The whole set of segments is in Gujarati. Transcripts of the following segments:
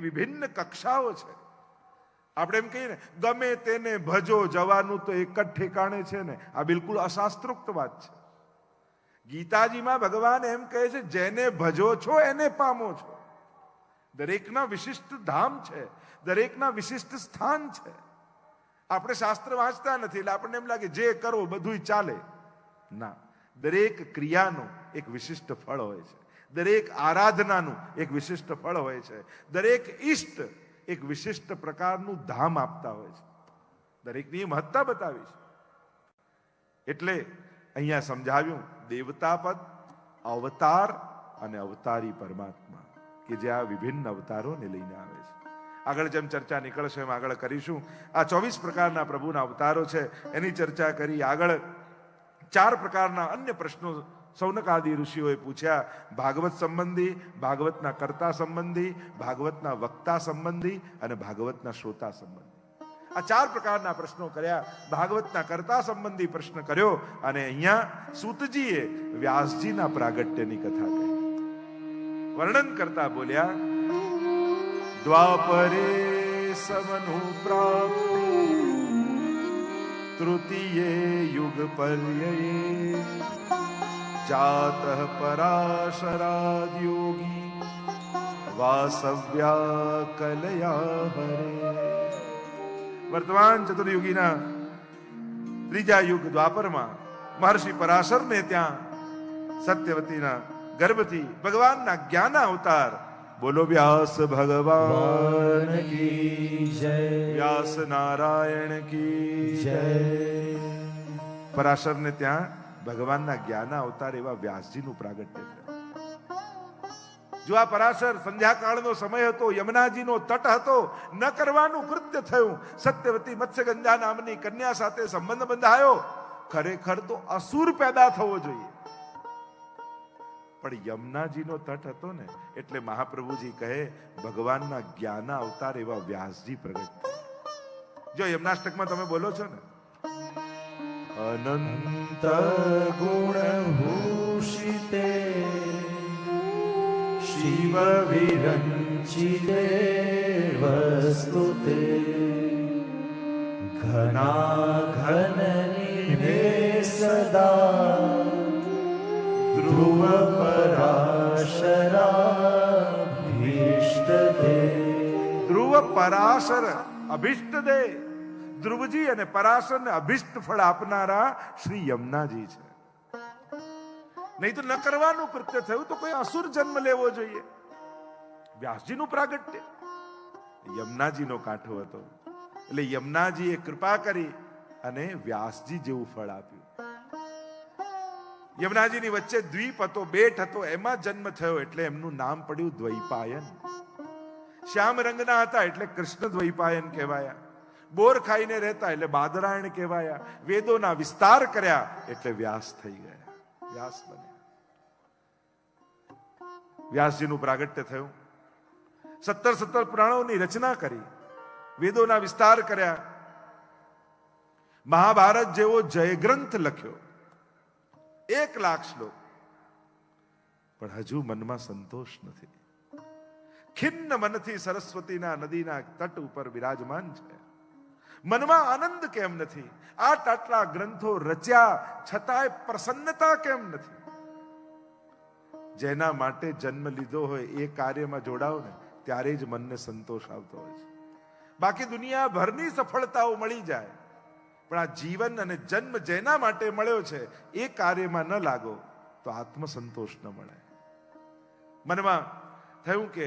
વિભિન્ન કક્ષાઓ છે. આપણે એમ કહીએ ને, ગમે તેને ભજો જવાનું તો એક જ ઠેકાણે છે ને, આ બિલકુલ અશાસ્ત્રોક્ત વાત છે. ગીતાજીમાં ભગવાન એમ કહે છે, જેને ભજો છો એને પામો છો. દરેકના વિશિષ્ટ ધામ છે, દરેકના વિશિષ્ટ સ્થાન છે. આપણે શાસ્ત્ર વાંચતા નથી એટલે આપણને એમ લાગે જે કરો બધું ચાલે. ના, દરેક ક્રિયાનું એક વિશિષ્ટ ફળ હોય છે, દરેક આરાધનાનું એક વિશિષ્ટ ફળ હોય છે, દરેક ઈષ્ટ એક વિશિષ્ટ પ્રકારનું ધામ આપતા હોય છે. દરેકની મહત્તા બતાવી છે. એટલે અહીંયા સમજાવ્યું દેવતા પદ, અવતાર અને અવતારી પરમાત્મા કે જે આ વિભિન્ન અવતારોને લઈને આવે છે. આગળ જેમ ચર્ચા નીકળશે એમ આગળ કરીશું. આ 24 પ્રકારના પ્રભુના અવતારો છે એની ચર્ચા કરી. આગળ 4 પ્રકારના અન્ય પ્રશ્નો સૌનકાદિ ઋષિઓએ પૂછ્યા. ભાગવત સંબંધી, ભાગવતના કર્તા સંબંધી, ભાગવતના વક્તા સંબંધી અને ભાગવતના શ્રોતા સંબંધી. આ 4 પ્રકારના પ્રશ્નો કર્યા. ભાગવતના કર્તા સંબંધી પ્રશ્ન કર્યો અને અહીંયા સૂતજીએ વ્યાસજીના પ્રાગટ્યની કથા કહી. વર્ણન કરતા બોલ્યા, દ્વાપરે સમનુ પ્રાપ્તિ તૃતીયે યુગ પર્યયે જાતઃ પરાશરાદ યોગી વાસવ્યા કલયા હરે. વર્તમાન ચતુર્યુગીના ત્રીજા યુગ દ્વાપરમાં મહર્ષિ પરાશરને ત્યાં સત્યવતીના ગર્ભથી ભગવાનના જ્ઞાન અવતાર, બોલો વ્યાસ ભગવાન કી જય, વ્યાસ નારાયણ કી જય. પરાશરને ત્યાં ભગવાનના જ્ઞાન અવતાર એવા વ્યાસજીનું પ્રાગટ્ય થયું. જો આ પરાશર સંધ્યાકાળનો સમય હતો, યમુનાજીનો તટ હતો, ન કરવાનું કૃત્ય થયું. સત્યવતી મત્સ્યગંધા નામની કન્યા સાથે સંબંધ બંધાયો. ખરેખર તો અસુર પેદા થવો જોઈએ, પણ યમુનાજીનો તટ હતો ને એટલે મહાપ્રભુજી કહે ભગવાનના જ્ઞાન અવતાર એવા વ્યાસજી પ્રગટ થયા. જો યમનાષ્ટકમાં તમે બોલો છો ને, અનંત ગુણ ભૂષિતે શિવ વિરંચિતે વસ્તુતે ઘના ઘન નિભે સદા ધ્રુવ પરાશર ધ્રુવ પરાશર અભિષ્ટ દે. ધ્રુવજી અને પરાશરને અભિષ્ટ ફળ આપનારા શ્રી યમુનાજી છે. નહીં તો ન કરવાનું કૃત્ય થયું તો કોઈ અસુર જન્મ લેવો જોઈએ. વ્યાસજીનું પ્રાગટ્ય યમુનાજીનો કાંઠો હતો એટલે યમુનાજીએ કૃપા કરી અને વ્યાસજી જેવું ફળ આપ્યું. યમુનાજીની વચ્ચે દ્વીપ હતો, બેટ હતો, એમાં જન્મ થયો એટલે એમનું નામ પડ્યું દ્વૈપાયન. શ્યામ રંગના હતા એટલે કૃષ્ણ દ્વૈપાયન કહેવાયા. બોર ખાઈને રહેતા એટલે બાદરાયણ કહેવાયા. વેદોના વિસ્તાર કર્યા એટલે વ્યાસ થઈ ગયા, વ્યાસ બન્યા. વ્યાસજીનું પ્રાગટ્ય થયું. 17 પુરાણોની રચના કરી, વેદોના વિસ્તાર કર્યા. મહાભારત જેવો જયગ્રંથ લખ્યો, 1 લાખ શ્લોક. પણ હજુ મનમાં સંતોષ નથી. ખિન્ન મનથી સરસ્વતીના નદીના તટ ઉપર બિરાજમાન છે. મનમાં આનંદ કેમ નથી? આટલા ગ્રંથો રચ્યા છતાંય પ્રસન્નતા કેમ નથી? જેના માટે જન્મ લીધો હોય એ કાર્યમાં જોડાવ ને ત્યારે જ મનને સંતોષ આવતો હોય છે. બાકી દુનિયાભરની સફળતાઓ મળી જાય, પણ આ જીવન અને જન્મ જેના માટે મળ્યો છે એ કાર્યમાં ન લાગો તો આત્મસંતોષ ન મળે. મનમાં થયું કે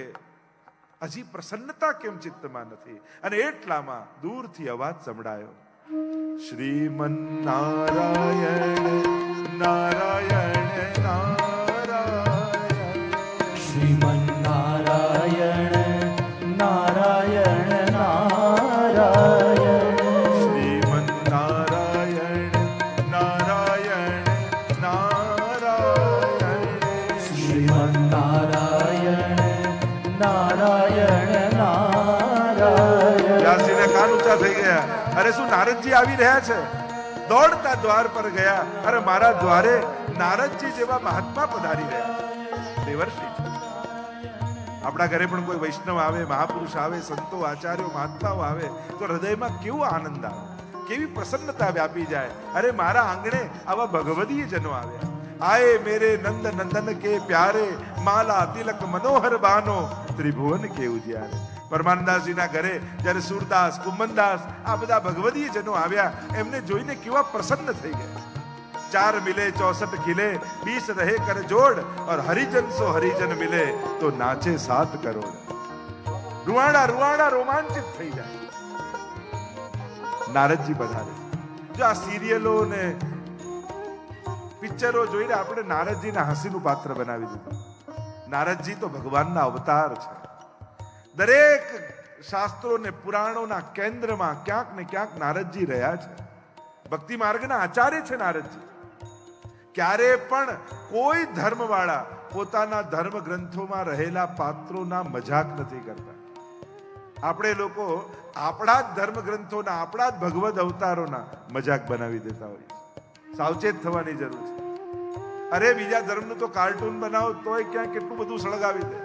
હજી પ્રસન્નતા કેમ ચિત્તમાં નથી, અને એટલામાં દૂરથી અવાજ સંભળાયો, શ્રીમન નારાયણ નારાયણ નારાયણ, શ્રીમન નારાયણ નારાયણ નારાયણ, શ્રીમન નારાયણ નારાયણ નારાયણ, શ્રીમન નારાયણ નારાયણ નારાયણ. વ્યાસજીના કાન ઊંચા થઈ ગયા. અરે શું નારદજી આવી રહ્યા છે? દોડતા દ્વાર પર ગયા. અરે મારા દ્વારે નારદજી જેવા મહાત્મા પધારી રહ્યા. દેવર્ષિ છે. આપણા ઘરે પણ કોઈ વૈષ્ણવ આવે, મહાપુરુષ આવે, સંતો, આચાર્યો, મહાત્માઓ આવે તો હૃદયમાં કેવો આનંદ આવે, કેવી પ્રસન્નતા વ્યાપી જાય. અરે મારા આંગણે આવા ભગવદીય જનો આવ્યા. આયે મેરે નંદ નંદન કે પ્યારે, માલા તિલક મનોહર બાનો, ત્રિભુવન કે ઉજ્યારે. પરમાનંદાસજીના ઘરે જ્યારે સુરદાસ, કુંભનદાસ આ બધા ભગવદીય જનો આવ્યા, એમને જોઈને કેવા પ્રસન્ન થઈ ગયા. 4 મિલે 64 ખિલે, 20 રહે કર જોડ, और हरिजन सो हरिजन मिले तो नाचे 7 करोड़. रुआड़ा रुआड़ा रोमांचित થઈ જાય. નારદજી પધારે. જો આ સિરિયલો ને પિક્ચરો જોઈને આપણે નારદજીને હાસ્યનું પાત્ર બનાવી દીધું. નારદજી તો ભગવાનના અવતાર છે. દરેક શાસ્ત્રો ને પુરાણોના કેન્દ્રમાં ક્યાંક ને ક્યાંક નારદજી રહ્યા છે. ભક્તિ માર્ગના આચાર્ય છે નારદજી. ક્યારે પણ કોઈ ધર્મવાળા પોતાના ધર્મ ગ્રંથોમાં રહેલા પાત્રોના મજાક નથી કરતા. આપણે લોકો આપણા જ ધર્મ ગ્રંથોના, આપણા જ ભગવદ અવતારોના મજાક બનાવી દેતા હોઈએ. સાવચેત થવાની જરૂર છે. અરે બીજા ધર્મનું તો કાર્ટૂન બનાવો તોય ક્યાં કેટલું બધું સળગાવી દે,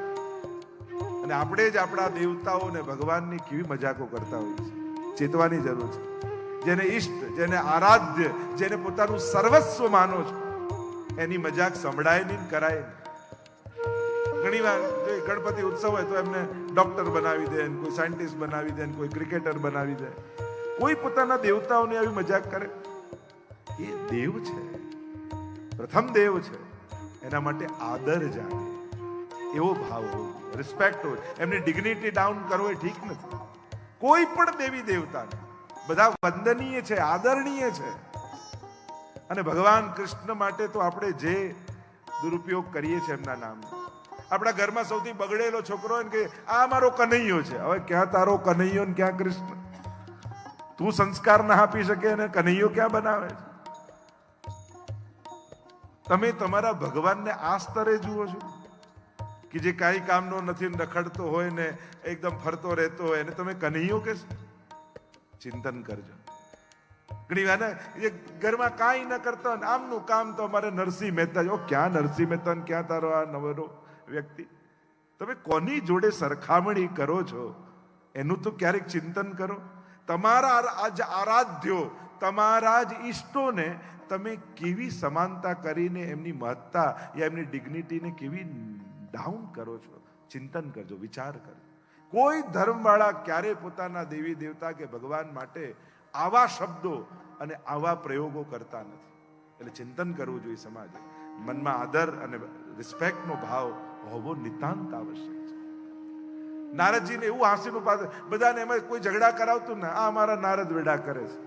અને આપણે જ આપણા દેવતાઓને ભગવાનની કેવી મજાકો કરતા હોઈએ છીએ. ચેતવાની જરૂર છે. જેને ઈષ્ટ, જેને આરાધ્ય, જેને પોતાનું સર્વસ્વ માનો છો, એની મજાક સંભળાય નહીં, કરાય નહીં. ઘણી વાર જો ગણપતિ ઉત્સવ હોય તો એમને ડોક્ટર બનાવી દે, કોઈ સાયન્ટિસ્ટ બનાવી દે, કોઈ ક્રિકેટર બનાવી દે. કોઈ પોતાના દેવતાઓની આવી મજાક કરે? એ દેવ છે, પ્રથમ દેવ છે. એના માટે આદર જાણે એવો ભાવ હોવો, રિસ્પેક્ટ હોય. એમની ડિગ્નિટી ડાઉન કરવો એ ઠીક નથી. કોઈ પણ દેવી દેવતાને બધા વંદનીય છે, આદરણીય છે. અને ભગવાન કૃષ્ણ માટે તો આપણે જે દુરુપયોગ કરીએ છીએ એમના નામનો. આપણા ઘરમાં સૌથી બગડેલો છોકરો હોય ને કે આ મારો કનૈયો છે. હવે ક્યાં તારો કનૈયો ને ક્યાં કૃષ્ણ? તું સંસ્કાર ના આપી શકે અને કનૈયો ક્યાં બનાવે છે? તમે તમારા ભગવાનને આ સ્તરે જુઓ છો કે જે કાંઈ કામનો નથી, રખડતો હોય ને એકદમ ફરતો રહેતો હોય, એને તમે કનૈયો કહેશો? ચિંતન કરજો. ઘણી વાર એ ઘરમાં કાંઈ ન કરતા હોય, આમનું કામ તો અમારે નરસિંહ મહેતા. ક્યાં નરસિંહ મહેતા ને ક્યાં તારો આ નવરો વ્યક્તિ? તમે કોની જોડે સરખામણી કરો છો એનું તો ક્યારેક ચિંતન કરો. તમારા આરાધ્યો, તમારા જ ઈષ્ટોને તમે કેવી સમાનતા કરીને એમની મહત્તા યા એમની ડિગ્નિટીને કેવી ડાઉન કરો છો? ચિંતન કરજો, વિચાર કરજો. કોઈ ધર્મવાળા ક્યારે પોતાના દેવી દેવતા કે ભગવાન માટે આવા શબ્દો અને આવા પ્રયોગો કરતા નથી. એટલે ચિંતન કરવું જોઈએ સમાજે. મનમાં આદર અને રિસ્પેક્ટનો ભાવ હોવો નિતાંત આવશ્યક છે. નારદજીને એવું હાસ્યનું પાત્ર, બધાને એમાં કોઈ ઝઘડા કરાવતું ને આ અમારા નારદ વેડા કરે છે.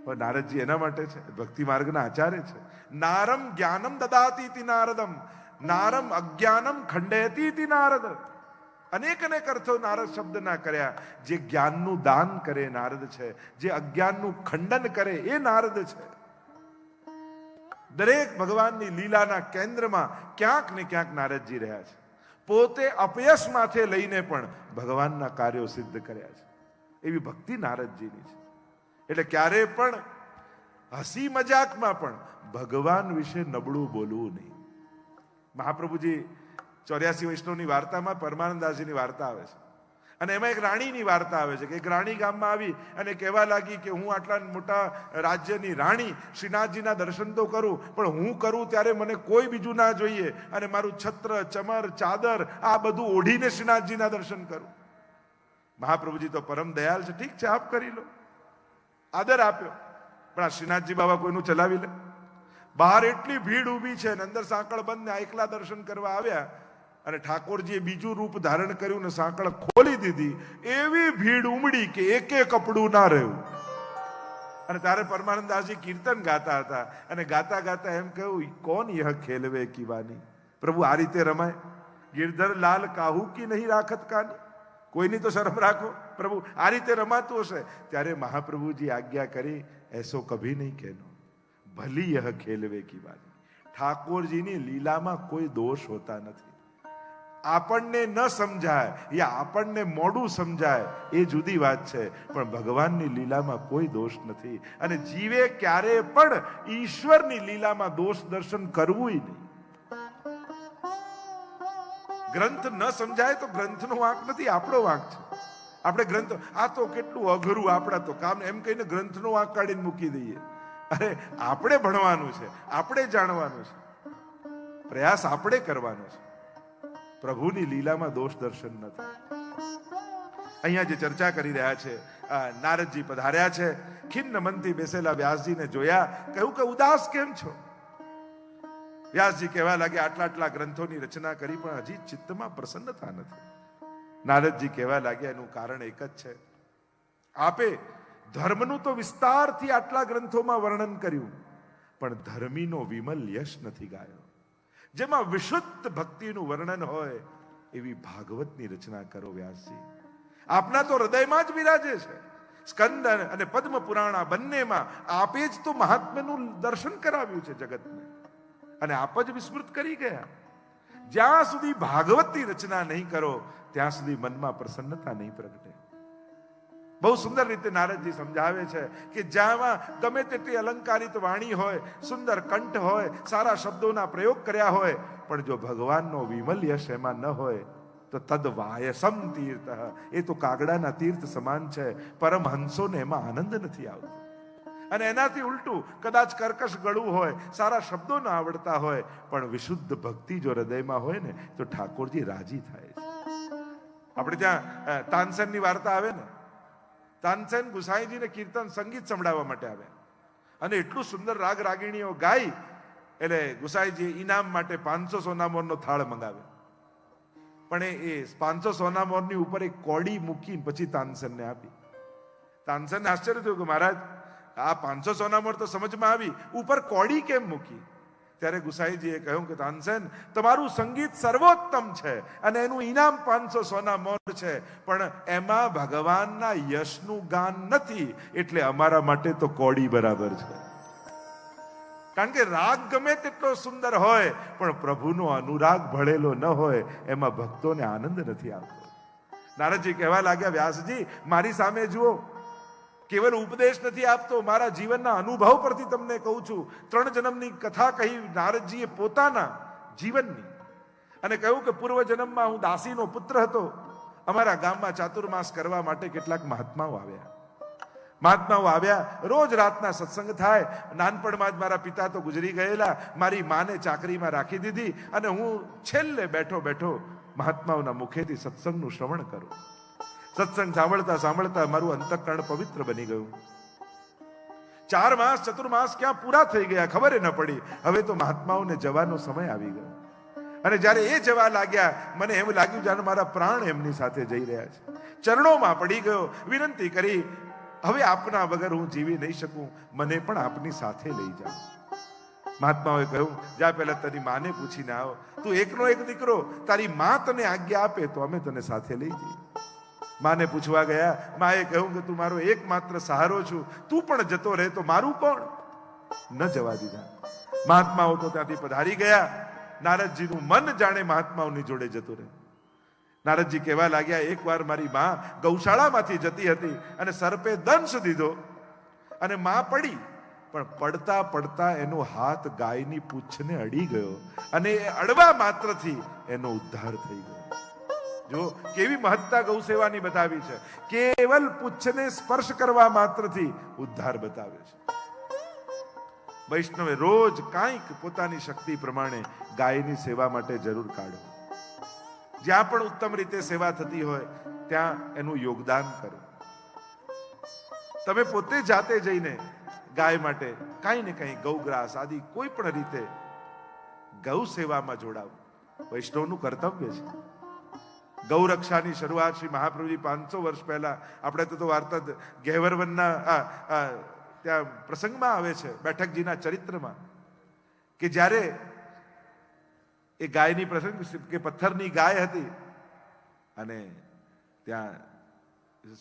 પણ નારદજી એના માટે છે, ભક્તિ માર્ગના આચાર્ય છે. નારમ જ્ઞાનમ દદાતિ ઇતિ નારદમ, નારમ અજ્ઞાનમ ખંડયતિ ઇતિ નારદ. અનેક અનેક અર્થો નારદ શબ્દ ના કર્યા. જે જ્ઞાનનું દાન કરે નારદ છે, જે અજ્ઞાનનું ખંડન કરે એ નારદ છે. દરેક ભગવાનની લીલાના કેન્દ્રમાં ક્યાંક ને ક્યાંક નારદજી રહ્યા છે. પોતે અપયશ માથે લઈને પણ ભગવાનના કાર્યો સિદ્ધ કર્યા છે. એવી ભક્તિ નારદજીની છે. એટલે ક્યારે પણ હસી મજાકમાં પણ ભગવાન વિશે નબળું બોલવું નહીં. મહાપ્રભુજી 84 વૈષ્ણવની વાર્તામાં પરમાનંદાસજીની વાર્તા આવે છે, અને એમાં એક રાણીની વાર્તા આવે છે કે એક રાણી ગામમાં આવી અને કહેવા લાગી કે હું આટલા મોટા રાજ્યની રાણી, શ્રીનાથજીના દર્શન તો કરું, પણ હું કરું ત્યારે મને કોઈ બીજું ના જોઈએ, અને મારું છત્ર, ચમર, ચાદર આ બધું ઓઢીને શ્રીનાથજીના દર્શન કરું. મહાપ્રભુજી તો પરમ દયાળ છે. ઠીક છે, આપ કરી લો, આદર આપ્યો. પણ આ શ્રીનાથજી બાબા કોઈનું ચલાવી લે? બહાર એટલી ભીડ ઊભી છે ને અંદર સાંકળ બંધ ને એકલા દર્શન કરવા આવ્યા, અને ઠાકોરજીએ બીજું રૂપ ધારણ કર્યું ને સાંકળ ખોલી દીધી. એવી ભીડ ઉમડી કે એકે કપડું ના રહ્યું. અને ત્યારે પરમાનંદાસજી કીર્તન ગાતા હતા, અને ગાતા ગાતા એમ કહ્યું, કોણ યહ ખેલવે કી વાની? પ્રભુ આ રીતે રમાય? गिरधर लाल काहू की नहीं राखत कानी, कोईनी तो शर्म राखो प्रभु, आ रीते रमातु हशे। त्यारे महाप्रभु जी आज्ञा करी, ऐसो कभी नहीं कहनो, भली यह खेलवे की बात। ठाकुर जी ની લીલામાં કોઈ દોષ હોતા નથી। આપણને ન સમજાય યા આપણને મોડું સમજાય એ જુદી વાત છે, પણ ભગવાનની લીલામાં કોઈ દોષ નથી। અને જીવે ક્યારે પણ ઈશ્વરની લીલામાં દોષ દર્શન કરવું નહીં। ગ્રંથ ન સમજાય તો ગ્રંથનો વાંક નથી, આપણો વાંક છે. આપણે ગ્રંથ આ તો કેટલું અઘરું, આપણા તો કામ, એમ કહીને ગ્રંથનો વાંક કાઢીને મૂકી દઈએ. અરે આપણે ભણવાનું છે, આપણે જાણવાનું છે, પ્રયાસ આપણે કરવાનો છે. પ્રભુની લીલામાં દોષ દર્શન નથી. અહીંયા જે ચર્ચા કરી રહ્યા છે, નારદજી પધાર્યા છે, ખિન્ન મનથી બેસેલા વ્યાસજીને જોયા, કહ્યું કે ઉદાસ કેમ છો? વ્યાસજી કહેવા લાગ્યા, આટલા ગ્રંથોની રચના કરી પણ હજી ચિત્તમાં પ્રસન્નતા નથી. નારદજી કહેવા લાગ્યા, એનું કારણ એક જ છે, આપે ધર્મનું તો વિસ્તારથી આટલા ગ્રંથોમાં વર્ણન કર્યું, પણ ધર્મીનો વિમલ યશ નથી ગાયો. જેમાં વિશુદ્ધ ભક્તિનું વર્ણન હોય એવી ભાગવતની રચના કરો વ્યાસજી. આપના તો હૃદયમાં જ બિરાજે છે. સ્કંદ અને પદ્મ પુરાણ બંનેમાં આપે જ તો મહાત્મ્યનું દર્શન કરાવ્યું છે જગતને, અને આપ જ વિસ્મૃત કરી ગયા. જ્યાં સુધી ભાગવતની રચના નહીં કરો ત્યાં સુધી મનમાં પ્રસન્નતા નહીં પ્રગટે. બહુ સુંદર રીતે નારદજી સમજાવે છે કે જ્યાં ગમે તેટલી અલંકારિત વાણી હોય, સુંદર કંઠ હોય, સારા શબ્દોના પ્રયોગ કર્યા હોય, પણ જો ભગવાનનો વિમલ યશ એમાં ન હોય તો તદ વાયસમ તીર્થ, એ તો કાગડાના તીર્થ સમાન છે. પરમહંસોને એમાં આનંદ નથી આવતો. અને એનાથી ઉલટું, કદાચ કર્કશ ગળું હોય, સારા શબ્દો ન આવડતા હોય, પણ વિશુદ્ધ ભક્તિ જો હૃદયમાં હોય ને તો ઠાકોરજી રાજી થાય છે. આપણે ત્યાં તાનસેનની વાર્તા આવે ને, તાનસેન ગુસાઈજીને કીર્તન સંગીત સંભળાવવા માટે આવે અને એટલું સુંદર રાગ રાગીણીઓ ગાઈ, એટલે ગુસાઈજી ઇનામ માટે 500 સોનામોરનો થાળ મંગાવે. પણ એ 500 સોનામોરની ઉપર એક કોડી મૂકીને પછી તાનસેનને આપી. તાનસેનને આશ્ચર્ય થયું કે મહારાજ, આ 500 સોનામોર તો સમજમાં આવી, ઉપર કોડી કેમ મૂકી? ત્યારે ગુસાઈજીએ કહ્યું કે તાનસેન, તમારું સંગીત સર્વોત્તમ છે અને એનું ઇનામ 500 સોનામોર છે, પણ એમાં ભગવાનના યશનું ગાન નથી, એટલે અમારા માટે તો કોડી બરાબર છે. કારણ કે રાગ ગમે તેટલો સુંદર હોય, પણ પ્રભુનો અનુરાગ ભળેલો ન હોય એમાં ભક્તોને આનંદ નથી આવતો. નારદજી કહેવા લાગ્યા, વ્યાસજી મારી સામે જુઓ, કેવલ ઉપદેશ નથી આપતો, મારા જીવનના અનુભવ પરથી તમને કહું છું. 3 જન્મની કથા કહી નારદજીએ પોતાના જીવનની, અને કહ્યું કે પૂર્વ જન્મમાં હું દાસીનો પુત્ર હતો. અમારા ગામમાં ચાતુર્માસ કરવા માટે કેટલાક મહાત્માઓ આવ્યા. રોજ રાતના સત્સંગ થાય. નાનપણમાં જ મારા પિતા તો ગુજરી ગયેલા, મારી માને ચાકરીમાં રાખી દીધી, અને હું છેલ્લે બેઠો બેઠો મહાત્માઓના મુખેથી સત્સંગનું શ્રવણ કરું. સત્સંગ સાંભળતા સાંભળતા મારું અંતઃકરણ પવિત્ર બની ગયું. 4 માસ ચતુર્માસ ક્યાં પૂરા થઈ ગયા ખબર ન પડી. હવે તો મહાત્માઓને જવાનો સમય આવી ગયો, અને જ્યારે એ જવા લાગ્યા, મને એમ લાગ્યું જાણે મારા પ્રાણ એમની સાથે જઈ રહ્યા છે. ચરણોમાં પડી ગયો, વિનંતી કરી, હવે આપના વગર હું જીવી નહીં શકું, મને પણ આપની સાથે લઈ જાઓ. મહાત્માઓએ કહ્યું, જા પહેલા તારી માને પૂછીને આવો, તું એકનો એક દીકરો, તારી મા તને આજ્ઞા આપે તો અમે તને સાથે લઈ જઈએ. માને પૂછવા ગયા. માએ કહ્યું કે તું મારો એકમાત્ર સહારો છું, તું પણ જતો રહે તો મારું કોણ? ન જવા દીધા. મહાત્માઓ તો ત્યાંથી પધારી ગયા. નારદજીનું મન જાણે મહાત્માઓની જોડે જતું રહે. નારદજી કહેવા લાગ્યા, એકવાર મારી મા ગૌશાળામાંથી જતી હતી અને સર્પે દંશ દીધો અને મા પડી, પણ પડતા પડતા એનો હાથ ગાયની પૂંછને અડી ગયો, અને એ અડવા માત્રથી એનો ઉદ્ધાર થઈ ગયો. જો કેવી મહત્તા ગૌ સેવાની બતાવી છે. કેવલ પૂંછને સ્પર્શ કરવા માત્રથી ઉદ્ધાર બતાવે છે. વૈષ્ણવે રોજ કાંઈક પોતાની શક્તિ પ્રમાણે ગાયની સેવા માટે જરૂર કાઢો. જ્યાં પણ ઉત્તમ રીતે સેવા થતી હોય ત્યાં એનું યોગદાન કરો. તમે પોતે જાતે જઈને ગાય માટે કાંઈ ને કાંઈ ગૌગ્રાસ આદિ કોઈ પણ રીતે ગૌ સેવામાં જોડાવો. વૈષ્ણવનું કર્તવ્ય છે. ગૌરક્ષાની શરૂઆત શ્રી મહાપ્રભુજી 500 વર્ષ પહેલા, આપણે તો વાર્તા ગહેવરવનના ત્યાં પ્રસંગમાં આવે છે, બેઠકજીના ચરિત્રમાં, કે જ્યારે એ ગાયની પ્રસંગ કે પથ્થરની ગાય હતી, અને ત્યાં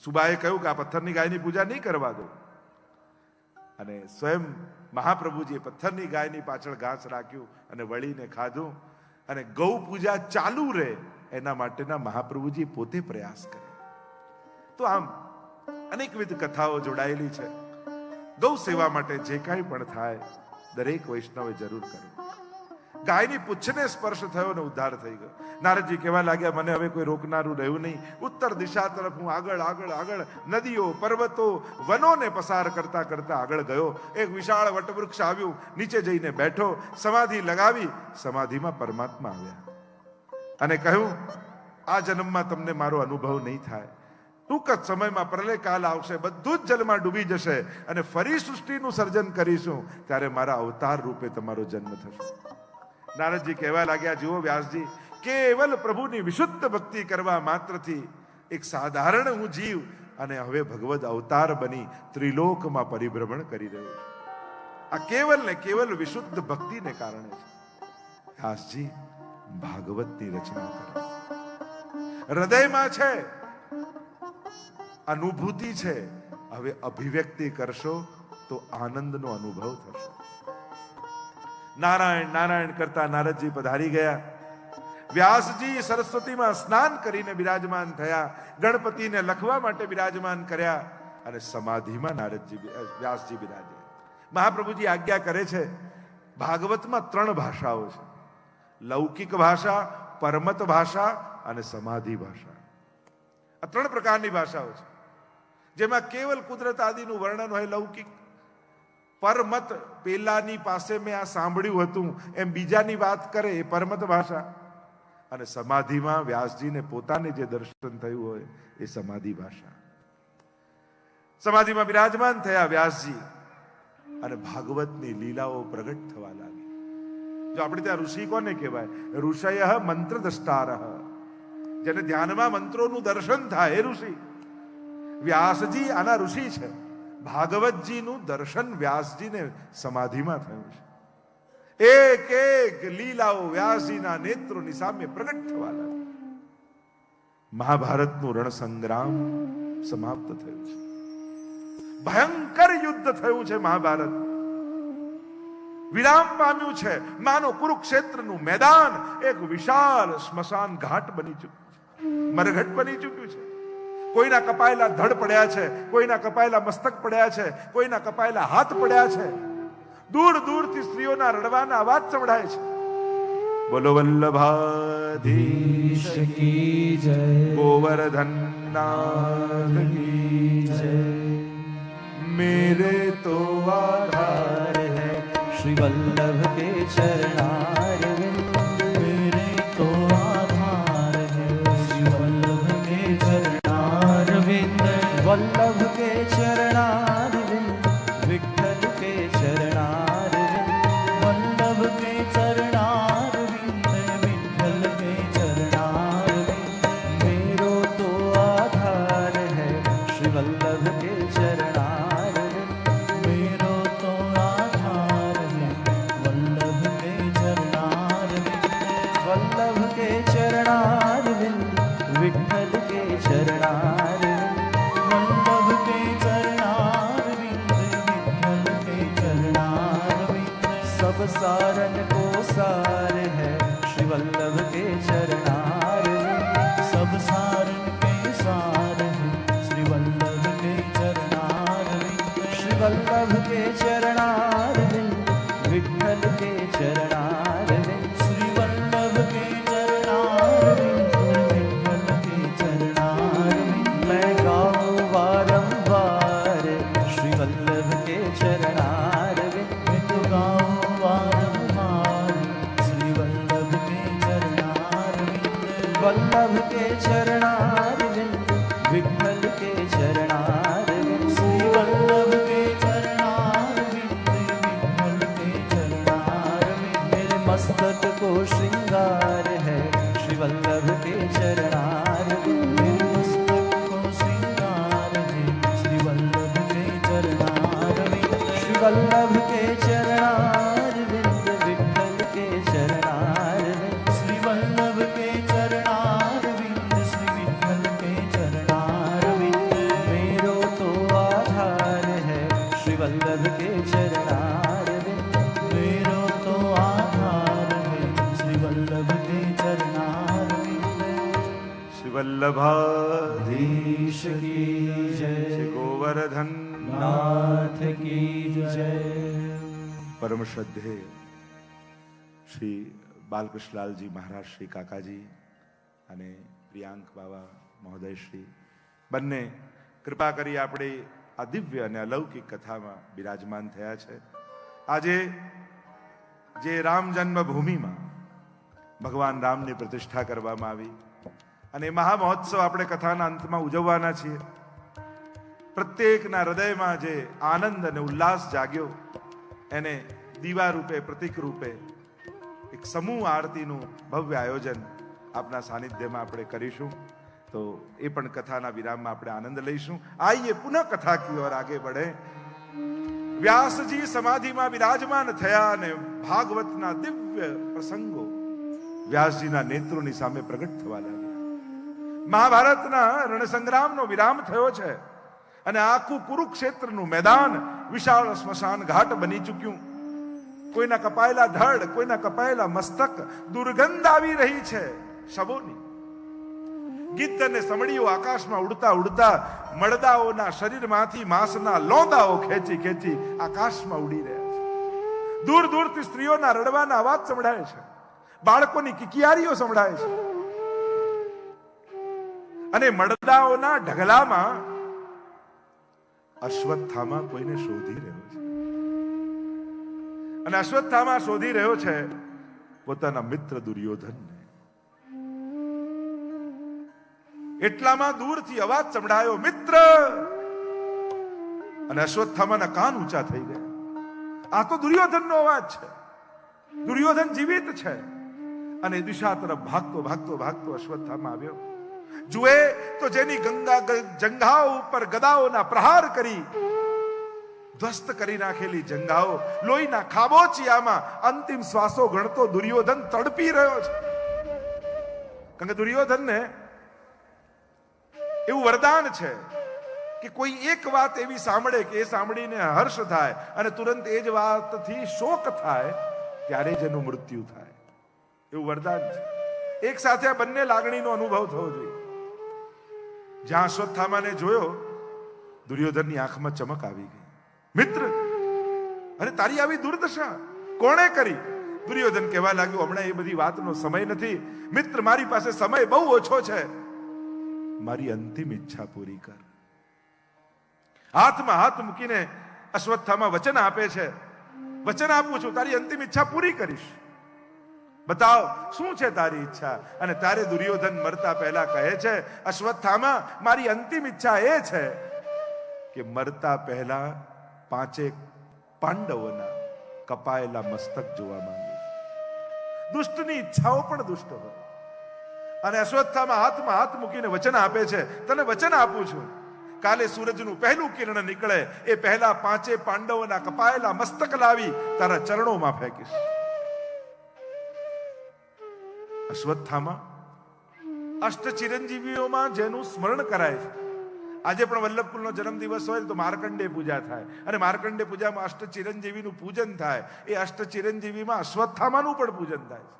સુબાએ કહ્યું કે આ પથ્થરની ગાયની પૂજા નહીં કરવા દો, અને સ્વયં મહાપ્રભુજીએ પથ્થરની ગાયની પાછળ ઘાસ રાખ્યું અને વળીને ખાધું, અને ગૌ પૂજા ચાલુ રહે એના માટેના મહાપ્રભુજી પોતે પ્રયાસ કરે. તો આમ અનેકવિધ કથાઓ જોડાયેલી છે. ગૌ સેવા માટે જે કાંઈ પણ થાય દરેક વૈષ્ણવે જરૂર કરે. ગાયની પૂંછને સ્પર્શ થયો ને ઉદ્ધાર થઈ ગયો. નારદજી કહેવા લાગ્યા, મને હવે કોઈ રોકનારું રહ્યું નહીં. ઉત્તર દિશા તરફ હું આગળ આગળ આગળ નદીઓ, પર્વતો, વનોને પસાર કરતા કરતા આગળ ગયો. એક વિશાળ વટવૃક્ષ આવ્યું, નીચે જઈને બેઠો, સમાધિ લગાવી. સમાધિમાં પરમાત્મા આવ્યા અને કહ્યું, આ જન્મમાં તમને મારો અનુભવ નહીં થાય. ટૂંક જ સમયમાં પ્રલય કાલ આવશે, બધું જ જલમાં ડૂબી જશે અને ફરી સૃષ્ટિનું સર્જન કરીશું. ત્યારે મારા અવતાર રૂપે તમારો જન્મ થશે. નારદજી કહેવા લાગ્યા, જુઓ વ્યાસજી, કેવલ પ્રભુની વિશુદ્ધ ભક્તિ કરવા માત્રથી એક સાધારણ હું જીવ અને હવે ભગવદ અવતાર બની ત્રિલોકમાં પરિભ્રમણ કરી રહ્યો છું. આ કેવલ ને કેવલ વિશુદ્ધ ભક્તિને કારણે છે. વ્યાસજી, ભાગવતની રચના કરો. હૃદયમાં છે, અનુભૂતિ છે, હવે અભિવ્યક્તિ કરશો તો આનંદનો અનુભવ થશે. નારાયણ નારાયણ કરતા નારદજી પધારી ગયા. વ્યાસજી સરસ્વતીમાં સ્નાન કરીને બિરાજમાન થયા. ગણપતિને લખવા માટે બિરાજમાન કર્યા અને સમાધિમાં વ્યાસજી બિરાજ્યા. મહાપ્રભુજી આજ્ઞા કરે છે, ભાગવતમાં 3 ભાષાઓ છે: લૌકિક ભાષા, પરમત ભાષા અને સમાધિ ભાષા. આ 3 પ્રકારની ભાષાઓ છે, જેમાં કેવલ કુદરત આદિનું વર્ણન હોય લૌકિક. પરમત, પેલાની પાસે મેં આ સાંભળ્યું હતું એમ બીજાની વાત કરે એ પરમત ભાષા. અને સમાધિમાં વ્યાસજીને પોતાને જે દર્શન થયું હોય એ સમાધિ ભાષા. સમાધિમાં બિરાજમાન થયા વ્યાસજી અને ભાગવતની લીલાઓ પ્રગટ થવા લાગી. જો આપણે ત્યાં ઋષિ કોને કહેવાય? ઋષય મંત્ર દ્રષ્ટારઃ. જેને ધ્યાનમાં મંત્રોનું દર્શન થાય એ ઋષિ. વ્યાસજી આના ઋષિ છે. ભાગવતજીનું દર્શન વ્યાસજીને સમાધિમાં થયું છે. એક એક લીલાઓ વ્યાસજીના નેત્રોની સામે પ્રગટ થવા લાગી. મહાભારતનું રણસંગ્રામ સમાપ્ત થયું છે. ભયંકર યુદ્ધ થયું છે. મહાભારત વિરામ પામ્યું છે. માનો કુરુક્ષેત્રનું મેદાન એક વિશાળ સ્મશાન ઘાટ બની ચૂક્યું છે, મરઘટ બની ચૂક્યું છે. કોઈના કપાયેલા ધડ પડ્યા છે, કોઈના કપાયેલા મસ્તક પડ્યા છે, કોઈના કપાયેલા હાથ પડ્યા છે. દૂર દૂરથી સ્ત્રીઓના રડવાના અવાજ સંભળાય છે. બોલો વલ્લભાધીશ કી જય, ગોવર્ધન નાથ કી જય. मेरे तो आधार है श्री वल्लभ के चरणारविंद. मेरे तो आधार है श्री वल्लभ के चरणारविंद. वल्लभ के चरणारविंद, विठ्ठल के चरणारविंद. वल्लभ के चरणारविंद, विठ्ठल के चरणारविंद. मेरो तो आधार है श्री वल्लभ के चरणारविंद. मेरो तो आधार है वल्लभ के चरणारविंद. वल्लभ के चरणारविंद, विठ्ठल के चरणारविंद. वल्लभ के चरणारविंद, विठ्ठल के चरणारविंद. सब सारन को सार है श्री वल्लभ के चरणारविंद. सब सारन के सार है श्री वल्लभ के चरणारविंद. श्री वल्लभ के चरणारविंद, विठ्ठल के चरणारविंद. श्री वल्लभ के चरणारविंद, विठ्ठल के चरणारविंद. मैं गाऊं बारंबार श्री वल्लभ के चरणारविंद. मैं तो गाऊं बारंबार श्री वल्लभ के चरणारविंद. वल्लभ के चरणारविंद, विठ्ठल के चरणारविंद. श्री वल्लभ के चरणारविंद, विठ्ठल के चरणारविंद. मेरे मस्तक को श्रृंगार है श्री वल्लभ के चरणारविंद. मेरे मस्तक को श्रृंगार है श्री वल्लभ के चरणारविंद. श्री वल्लभ के चरणारविंद, विठ्ठल के चरणारविंद. श्री वल्लभ के चरणारविंद, श्री विठ्ठल के चरणारविंद. मेरो तो आधार है श्री वल्लभ के चरणारविंद. मेरो तो आधार है श्री वल्लभ के चरणारविंद. श्री वल्लभाधीश की जय, श्री गोवर्धन नाथ की जय. परम श्रद्धेय શ્રી બાલકૃષ્ણલાલજી મહારાજ, શ્રી કાકાજી અને પ્રિયાંક બાબા મહોદય શ્રી બંને કૃપા કરી આપણી આ દિવ્ય અને અલૌકિક કથામાં બિરાજમાન થયા છે. આજે જે રામ જન્મભૂમિમાં ભગવાન રામની પ્રતિષ્ઠા કરવામાં આવી અને મહામહોત્સવ આપણે કથાના અંતમાં ઉજવવાના છીએ. પ્રત્યેકના હૃદયમાં જે આનંદ અને ઉલ્લાસ જાગ્યો એને દીવા રૂપે, પ્રતીક રૂપે એક સમૂહ આરતીનું ભવ્ય આયોજન આપના સાનિધ્યમાં આપણે કરીશું. તો એ પણ કથાના વિરામમાં આપણે આનંદ લઈશું. આઈએ પુનઃ કથા કી ઓર આગે बढ़े. વ્યાસજી સમાધિમાં બિરાજમાન થયા અને ભાગવતના દિવ્ય પ્રસંગો વ્યાસજીના નેત્રોની સામે પ્રગટ થવા લાગ્યા. મહાભારતના રણસંગ્રામનો વિરામ થયો છે અને આખું કુરુક્ષેત્રનું મેદાન વિશાળ સ્મશાન ઘાટ બની ચૂક્યું. કોઈના કપાયેલા ધડ, કોઈના કપાયેલા મસ્તક, દુર્ગંધ આવી રહી છે શબોની. ગીધ અને સમડીઓ આકાશમાં ઉડતા ઉડતા મળદાઓના શરીરમાંથી માંસના લોંદાઓ ખેંચી ખેંચી આકાશમાં ઉડી રહ્યા છે. દૂર દૂરથી સ્ત્રીઓના રડવાના અવાજ સંભળાય છે, બાળકોની કિકિયારીઓ સંભળાય છે અને મળદાઓના ઢગલામાં અશ્વત્થામા કોઈને શોધી રહ્યો છે અને અશ્વત્થામા શોધી રહ્યો છે પોતાના મિત્ર દુર્યોધનને. એટલામાં દૂરથી અવાજ સંભળાયો, મિત્ર! અને અશ્વત્થામાના કાન ઊંચા થઈ ગયા. આ તો દુર્યોધનનો અવાજ છે. દુર્યોધન જીવિત છે. અને દિશા તરફ ભાગતો ભાગતો ભાગતો અશ્વત્થામા આવ્યો. જુએ તો જેની જંઘાઓ ઉપર ગદાઓના પ્રહાર કરી ધ્વસ્ત કરી નાખેલી જંઘાઓ, લોહીના ખાબોચિયામાં અંતિમ શ્વાસો ગણતો દુર્યોધન તડપી રહ્યો છે. કારણ કે દુર્યોધનને એવું વરદાન છે કે કોઈ એક વાત એવી સાંભળે કે એ સાંભળીને હર્ષ થાય અને તુરંત એ જ વાતથી શોક થાય, ત્યારે જ એનું મૃત્યુ થાય. એવું વરદાન છે. એક સાથે આ બંને લાગણીનો અનુભવ થવો જોઈએ. જ્યાં અશ્વત્થામાને જોયો, દુર્યોધનની આંખમાં ચમક આવી ગઈ. મિત્ર, અરે તારી આવી દુર્દશા કોણે કરી? દુર્યોધન કહેવા લાગ્યો, હમણાં એ બધી વાતનો સમય નથી. મિત્ર, મારી પાસે સમય બહુ ઓછો છે. મારી અંતિમ ઈચ્છા પૂરી કર. હાથમાં હાથ મૂકીને અશ્વત્થામા વચન આપે છે, વચન આપું છું, તારી અંતિમ ઈચ્છા પૂરી કરીશ. બતાવ શું છે તારી ઈચ્છા? અને તારે દુર્યોધન મરતા પહેલા કહે છે, અશ્વત્થામા, મારી અંતિમ ઈચ્છા એ છે કે મરતા પહેલા 5 પાંડવોના કપાયેલા મસ્તક જોવા માંગુ છું. દુષ્ટની ઈચ્છાઓ પણ દુષ્ટ હોય. અને અશ્વત્થામા હાથમાં હાથ મૂકીને વચન આપે છે, તને વચન આપું છું, કાલે સૂરજનું પહેલું કિરણ નીકળે એ પહેલા 5 પાંડવોના કપાયેલા મસ્તક લાવી તારા ચરણોમાં ફેંકીશ. અશ્વત્થામા અષ્ટ ચિરંજીવીઓમાં જેનું સ્મરણ કરાય છે. આજે પણ વલ્લભકુલનો જન્મદિવસ હોય તો માર્કંડે પૂજા થાય અને માર્કંડે પૂજામાં અષ્ટ ચિરંજીવીનું પૂજન થાય. એ અષ્ટ ચિરંજીવીમાં અશ્વત્થામાનું પણ પૂજન થાય છે.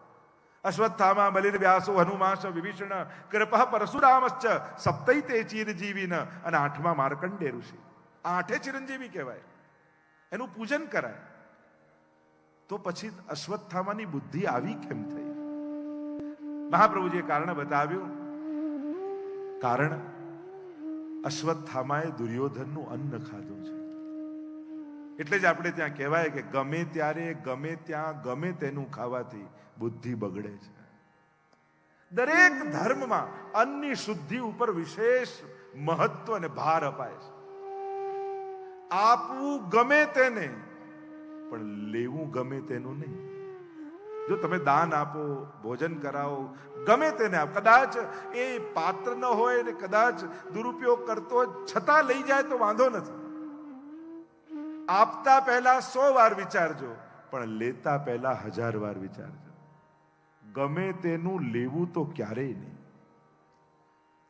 અશ્વત્થામા બલિર વ્યાસો હનુમાશ વિભીષણ કૃપઃ પરશુરામશ્ચ સપ્તૈતે ચિરજીવીન. અને 8મા માર્કંડે ઋષિ. આ 8 ચિરંજીવી કહેવાય. એનું પૂજન કરાય. તો પછી અશ્વત્થામાની બુદ્ધિ આવી કેમ થઈ? મહાપ્રભુજીએ કારણ બતાવ્યું. કારણ અશ્વત્થામાએ દુર્યોધનનું અન્ન ખાધું છે. એટલે જ આપણે ત્યાં કહેવાય કે ગમે ત્યારે, ગમે ત્યાં, ગમે તેનું ખાવાથી બુદ્ધિ બગડે છે. દરેક ધર્મમાં અન્નની શુદ્ધિ ઉપર વિશેષ મહત્વ અને ભાર અપાય છે. આપવું ગમે તેને, પણ લેવું ગમે તેનું નહીં. જો તમે દાન આપો, ભોજન કરાવો, ગમે તેને આપ, કદાચ એ પાત્ર ન હોય ને કદાચ દુરુપયોગ કરતો છતાં લઈ જાય તો વાંધો નથી. આપતા પહેલા 100 વાર વિચારજો, પણ લેતા પહેલા 1000 વાર વિચારજો. ગમે તેનું લેવું તો ક્યારેય નહીં.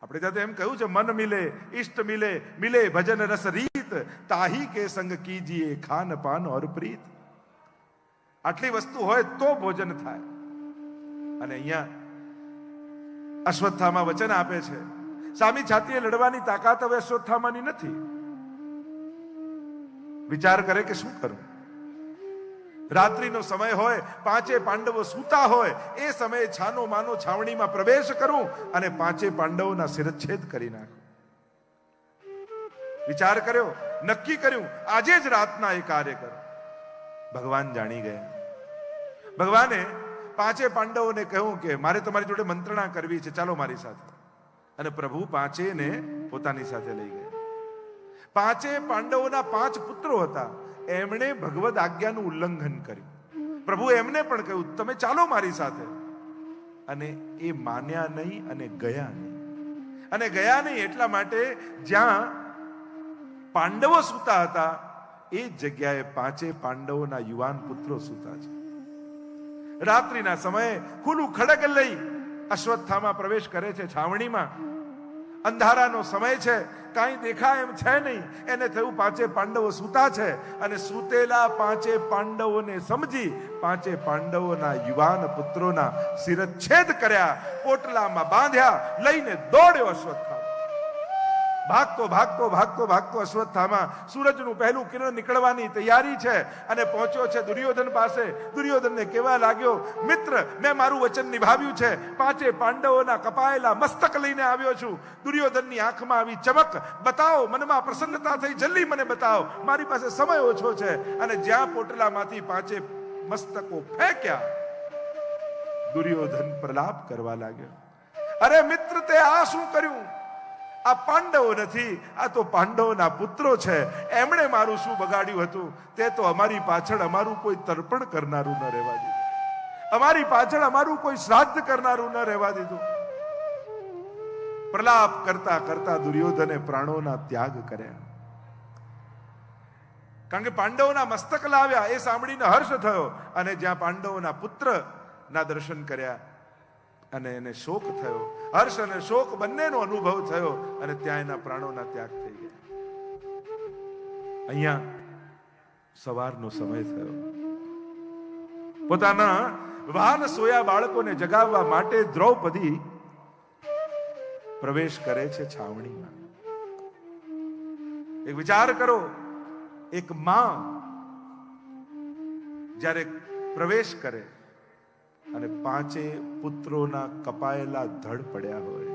આપણે ત્યાં એમ કહ્યું છે, મન મિલે ઇષ્ટ મિલે, મિલે ભજન રસ રીત, તાહી કે સંગ કીજીએ ખાન પાન ઓર પ્રીત. આટલી વસ્તુ હોય તો ભોજન થાય. અને અહીંયા અશ્વત્થામા વચન આપે છે, સામી છાતીએ લડવાની તાકાત હવે અશ્વત્થામાની નથી. વિચાર કરે કે શું કરું? રાત્રિનો સમય હોય, પાંચે પાંડવો સૂતા હોય, એ સમયે છાનો માનો છાવણીમાં પ્રવેશ કરું અને પાંચે પાંડવોના શિરચ્છેદ કરી નાખું. વિચાર કર્યો, નક્કી કર્યું, આજે જ રાતના એ કાર્ય કરો. ભગવાન જાણી ગયા. ભગવાને પાંચે પાંડવોને કહ્યું કે મારે તમારી જોડે મંત્રણા કરવી છે, ચાલો મારી સાથે. અને પ્રભુ પાંચેને પોતાની સાથે લઈ ગયા. પાંચે પાંડવોના 5 પુત્રો હતા. એમણે ભગવદ આજ્ઞાનું ઉલ્લંઘન કર્યું. પ્રભુ એમને પણ કહ્યું તમે ચાલો મારી સાથે. અને એ માન્યા નહીં અને ગયા નહીં. અને ગયા નહીં એટલા માટે જ્યાં પાંડવો સૂતા હતા એ જગ્યાએ પાંચે પાંડવોના યુવાન પુત્રો સૂતા છે. રાત્રિના સમયે ખુલ્લું ખડગ લઈ અશ્વત્થામા પ્રવેશ કરે છે છાવણીમાં. અંધારાનો સમય છે, કાંઈ દેખાય એમ છે નહીં. એને થયું પાંચે પાંડવો સૂતા છે અને સૂતેલા પાંચે પાંડવોને સમજી પાંચે પાંડવોના યુવાન પુત્રોના શિરચ્છેદ કર્યા, પોટલામાં બાંધ્યા, લઈને દોડ્યો અશ્વત્થામા. ભાગતો ભાગતો ભાગતો ભાગતો અશ્વત્થામા સૂરજનું પહેલું કિરણ નીકળવાની તૈયારી છે અને પહોંચ્યો છે દુર્યોધન પાસે. દુર્યોધનને કહેવા લાગ્યો, મિત્ર, મેં મારું વચન નિભાવ્યું છે, પાંચે પાંડવોના કપાયેલા મસ્તક લઈને આવ્યો છું. દુર્યોધનની આંખમાં આવી ચમક, બતાવો, મનમાં પ્રસન્નતા થઈ, જલ્દી મને બતાવો, મારી પાસે સમય ઓછો છે. અને જ્યાં પોટલામાંથી પાંચે મસ્તકો ફેંક્યા, દુર્યોધન પ્રલાપ કરવા લાગ્યો. અરે મિત્ર, તે આ શું કર્યું? આ પાંડવો નથી, આ તો પાંડવોના પુત્રો છે. એમણે મારું શું બગાડ્યું હતું? તે તો અમારી પાછળ અમારું કોઈ તર્પણ કરનારું ન રહેવા દીધું, અમારી પાછળ અમારું કોઈ શ્રાદ્ધ કરનારું ન રહેવા દીધું. પ્રલાપ કરતા કરતા દુર્યોધને પ્રાણોના ત્યાગ કર્યા. કારણ કે પાંડવોના મસ્તક લાવ્યા એ સાંભળીને હર્ષ થયો. અને જ્યાં પાંડવોના પુત્રના દર્શન કર્યા અને એને શોક થયો, હર્ષ અને શોક બંનેનો અનુભવ થયો અને ત્યાં એના પ્રાણોના ત્યાગ થઈ ગયા. અહીંયા સવારનો સમય થયો. પોતાના વાન સોયા બાળકોને જગાવવા માટે દ્રૌપદી પ્રવેશ કરે છે છાવણીમાં. એક વિચાર કરો, એક માં જ્યારે પ્રવેશ કરે અને પાંચે પુત્રોના કપાયેલા ધડ પડ્યા હોય,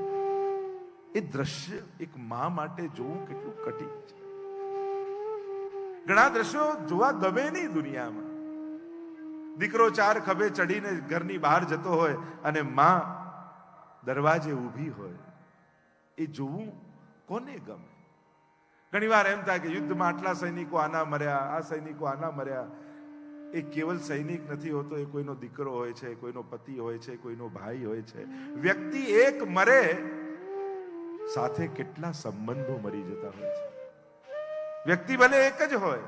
એ દ્રશ્ય એક માં માટે જોવું કેટલું કઠિન છે. ઘણા દ્રશ્યો જોવા ગમે નહીં દુનિયામાં. દીકરો 4 ખભે ચડીને ઘરની બહાર જતો હોય અને માં દરવાજે ઊભી હોય, એ જોવું કોને ગમે? ઘણી વાર એમ થાય કે યુદ્ધમાં આટલા સૈનિકો આના મર્યા, આ સૈનિકો આના મર્યા. એ કેવલ સૈનિક નથી હોતો, એ કોઈનો દીકરો હોય છે, કોઈનો પતિ હોય છે, કોઈનો ભાઈ હોય છે. વ્યક્તિ એક મરે, સાથે કેટલા સંબંધો મરી જતા હોય છે. વ્યક્તિ ભલે એક જ હોય,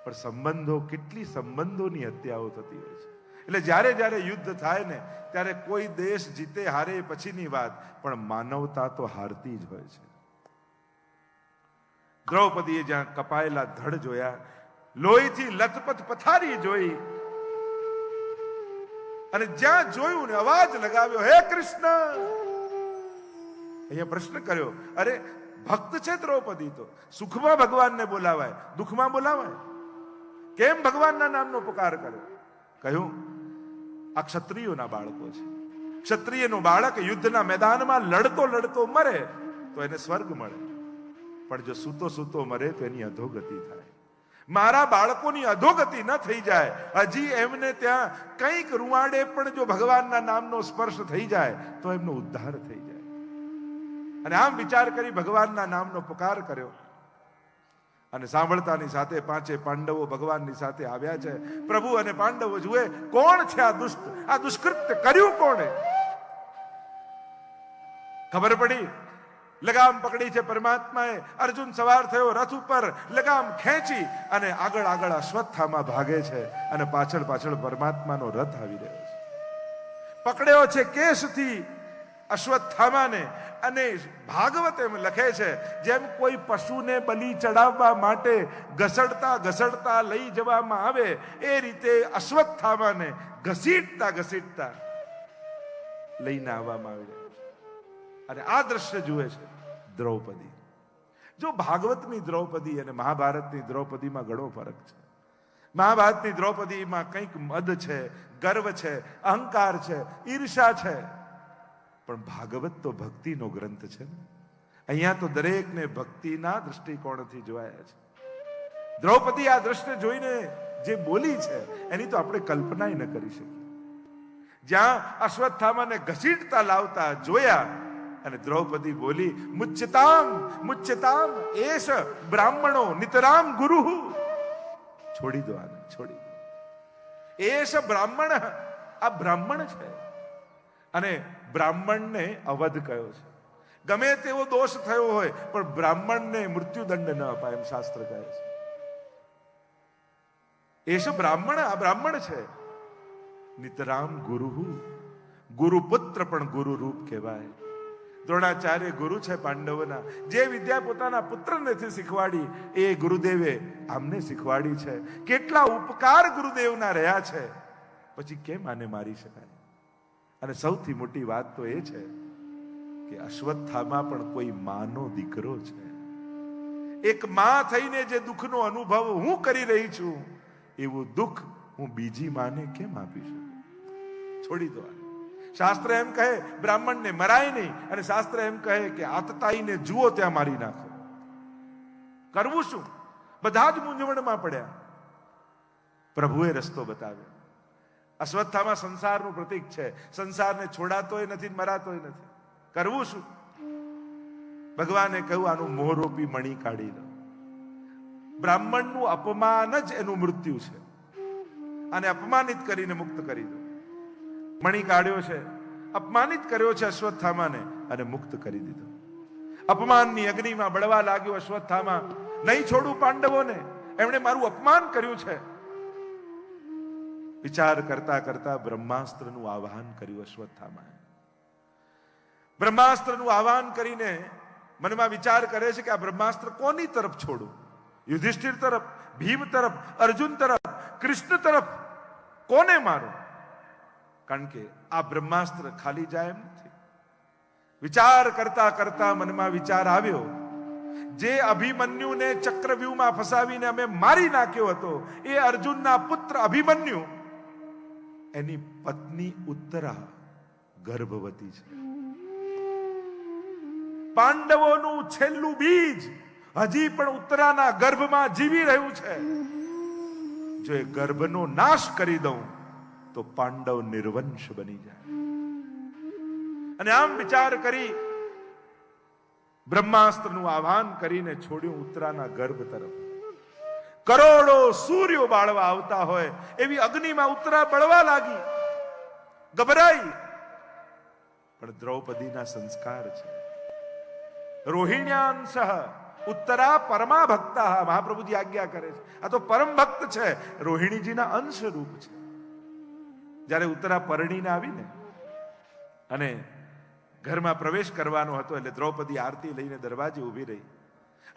પણ સંબંધો, કેટલી સંબંધોની હત્યાઓ થતી હોય છે. એટલે જ્યારે જ્યારે યુદ્ધ થાય ને, ત્યારે કોઈ દેશ જીતે હારે પછીની વાત, પણ માનવતા તો હારતી જ હોય છે. દ્રૌપદીએ જ્યાં કપાયેલા ધડ જોયા, લોહીથી લથપથ પથારી જોઈ, અને જ્યાં જોયું ને અવાજ લગાવ્યો, હે કૃષ્ણ. અહીંયા પ્રશ્ન કર્યો, અરે ભક્ત છે દ્રૌપદી, તો સુખમાં ભગવાનને બોલાવાય, દુઃખમાં બોલાવાય? કેમ ભગવાનના નામનો પુકાર કર્યો? કહ્યું, આ ક્ષત્રિયોના બાળકો છે. ક્ષત્રિયનો બાળક યુદ્ધના મેદાનમાં લડતો લડતો મરે તો એને સ્વર્ગ મળે, પણ જો સૂતો સૂતો મરે તો એની અધોગતિ થાય. મારા બાળકોની અધોગતિ ન થઈ જાય, હજી એમને ત્યાં કંઈક રૂવાડે પણ જો ભગવાનના નામનો સ્પર્શ થઈ જાય તો એમનો ઉદ્ધાર થઈ જાય. અને આમ વિચાર કરી ભગવાનના નામનો પુકાર કર્યો. અને સાંભળતાની સાથે પાંચે પાંડવો ભગવાનની સાથે આવ્યા છે. પ્રભુ અને પાંડવો જુએ, કોણ છે આ દુષ્ટ, આ દુષ્કૃત્ય કર્યું કોણે? ખબર પડી, લગામ પકડી છે પરમાત્માએ. અર્જુન સવાર થયો રથ ઉપર, લગામ ખેંચી અને આગળ આગળ અશ્વત્થામા ભાગે છે અને પાછળ પાછળ પરમાત્માનો રથ આવી રહ્યો છે. પકડ્યો છે કેશથી અશ્વત્થામાને. અને ભાગવત એમ લખે છે, જેમ કોઈ પશુને બલિ ચડાવવા માટે ઘસડતા ઘસડતા લઈ જવામાં આવે, એ રીતે અશ્વત્થામાને ઘસીટતા ઘસીટતા લઈને આવવામાં આવી રહ્યો છે. અને આ દ્રશ્ય જુએ છે દ્રૌપદી. જો ભાગવતની દ્રૌપદી અને મહાભારતની દ્રૌપદીમાં ઘણો ફરક છે. મહાભારતની દ્રૌપદીમાં કંઈક મદ છે, ગર્વ છે, અહંકાર છે, ઈર્ષા છે. પણ ભાગવત તો ભક્તિનો ગ્રંથ છે ને. અહીંયા તો દરેકને ભક્તિના દૃષ્ટિકોણથી જોવાયા છે. દ્રૌપદી આ દ્રશ્ય જોઈને જે બોલી છે એની તો આપણે કલ્પના ન કરી શકીએ. જ્યાં અશ્વત્થામાને ઘસીટતા લાવતા જોયા અને દ્રૌપદી બોલી, મુચ્યતામ મુચ્યતામ એશ બ્રાહ્મણો નિતરામ ગુરુ. છોડી દો આને, છોડી દો. એશ બ્રાહ્મણ, આ બ્રાહ્મણ છે અને બ્રાહ્મણને અવધ કયો છે. ગમે તેવો દોષ થયો હોય પણ બ્રાહ્મણને મૃત્યુદંડ ન અપાય એમ શાસ્ત્ર કહે છે. એશ બ્રાહ્મણ, આ બ્રાહ્મણ છે. નિતરામ ગુરુ, ગુરુપુત્ર પણ ગુરુ રૂપ કહેવાય. દ્રોણાચાર્ય ગુરુ છે પાંડવોના. જે વિદ્યા પોતાના પુત્રનેથી શીખવાડી એ ગુરુદેવે આમને શીખવાડી છે. કેટલા ઉપકાર ગુરુદેવના રહ્યા છે, પછી કેમ આને મારી શકાય? અને સૌથી મોટી વાત તો એ છે કે અશ્વત્થામા પણ કોઈ માનો દીકરો છે. એક માં થઈને જે દુઃખનો અનુભવ હું કરી રહી છું એવું દુઃખ હું બીજી માને કેમ આપી શકું? છોડી દો. શાસ્ત્ર એમ કહે બ્રાહ્મણને મરાય નહીં, અને શાસ્ત્ર એમ કહે કે આતતાઈને જુઓ ત્યાં મારી નાખો. કરવું શું? બધા જ મૂંઝવણમાં પડ્યા. પ્રભુએ રસ્તો બતાવ્યો. અશ્વત્થામા સંસારનું પ્રતીક છે. સંસારને છોડાતોય નથી, મરાતોય નથી. કરવું શું? ભગવાને કહ્યું આનું મોહરૂપી મણી કાઢી લો. બ્રાહ્મણનું અપમાન જ એનું મૃત્યુ છે. આને અપમાનિત કરીને મુક્ત કરી દો. મણી કાઢ્યો છે, અપમાનિત કર્યો છે અશ્વત્થામાને અને મુક્ત કરી દીધો. અપમાનની અગ્નિમાં બળવા લાગ્યો અશ્વત્થામા. નહીં છોડું પાંડવોને, એમણે મારું અપમાન કર્યું છે. વિચાર કરતા કરતા બ્રહ્માસ્ત્રનું આવાહન કર્યું અશ્વત્થામાએ. બ્રહ્માસ્ત્રનું આવાહન કરીને મનમાં વિચાર કરે છે કે આ બ્રહ્માસ્ત્ર કોની તરફ છોડું? યુધિષ્ઠિર તરફ, ભીમ તરફ, અર્જુન તરફ, કૃષ્ણ તરફ? કોને મારું? કારણ કે આ બ્રહ્માસ્ત્ર ખાલી જાય એમ નથી. વિચાર કરતા કરતા મનમાં વિચાર આવ્યો, જે અભિમન્યુને ચક્રવ્યૂહમાં ફસાવીને અમે મારી નાખ્યો હતો એ અર્જુનના પુત્ર અભિમન્યુ, એની પત્ની ઉત્તરા ગર્ભવતી છે. પાંડવોનું છેલ્લું બીજ હજી પણ ઉત્તરાના ગર્ભમાં જીવી રહ્યું છે. જો એ ગર્ભનો નાશ કરી દઉં તો પાંડવ નિર્વંશ બની જાય. અને આમ વિચાર કરી બ્રહ્માસ્ત્રનું આહ્વાન કરીને છોડ્યું ઉત્તરાના ગર્ભ તરફ. કરોડો સૂર્યો બાળવા આવતા હોય એવી અગ્નિમાં ઉત્તરા બળવા લાગી. ગભરાઈ. પણ દ્રૌપદીના સંસ્કાર છે. રોહિણ્યાંશ ઉત્તરા પરમા ભક્તા, મહાપ્રભુજી આજ્ઞા કરે છે. આ તો પરમ ભક્ત છે, રોહિણીજીના અંશ રૂપ છે. જ્યારે ઉત્તરા પરણીને આવીને અને ઘરમાં પ્રવેશ કરવાનો હતો એટલે દ્રૌપદી આરતી લઈને દરવાજે ઊભી રહી.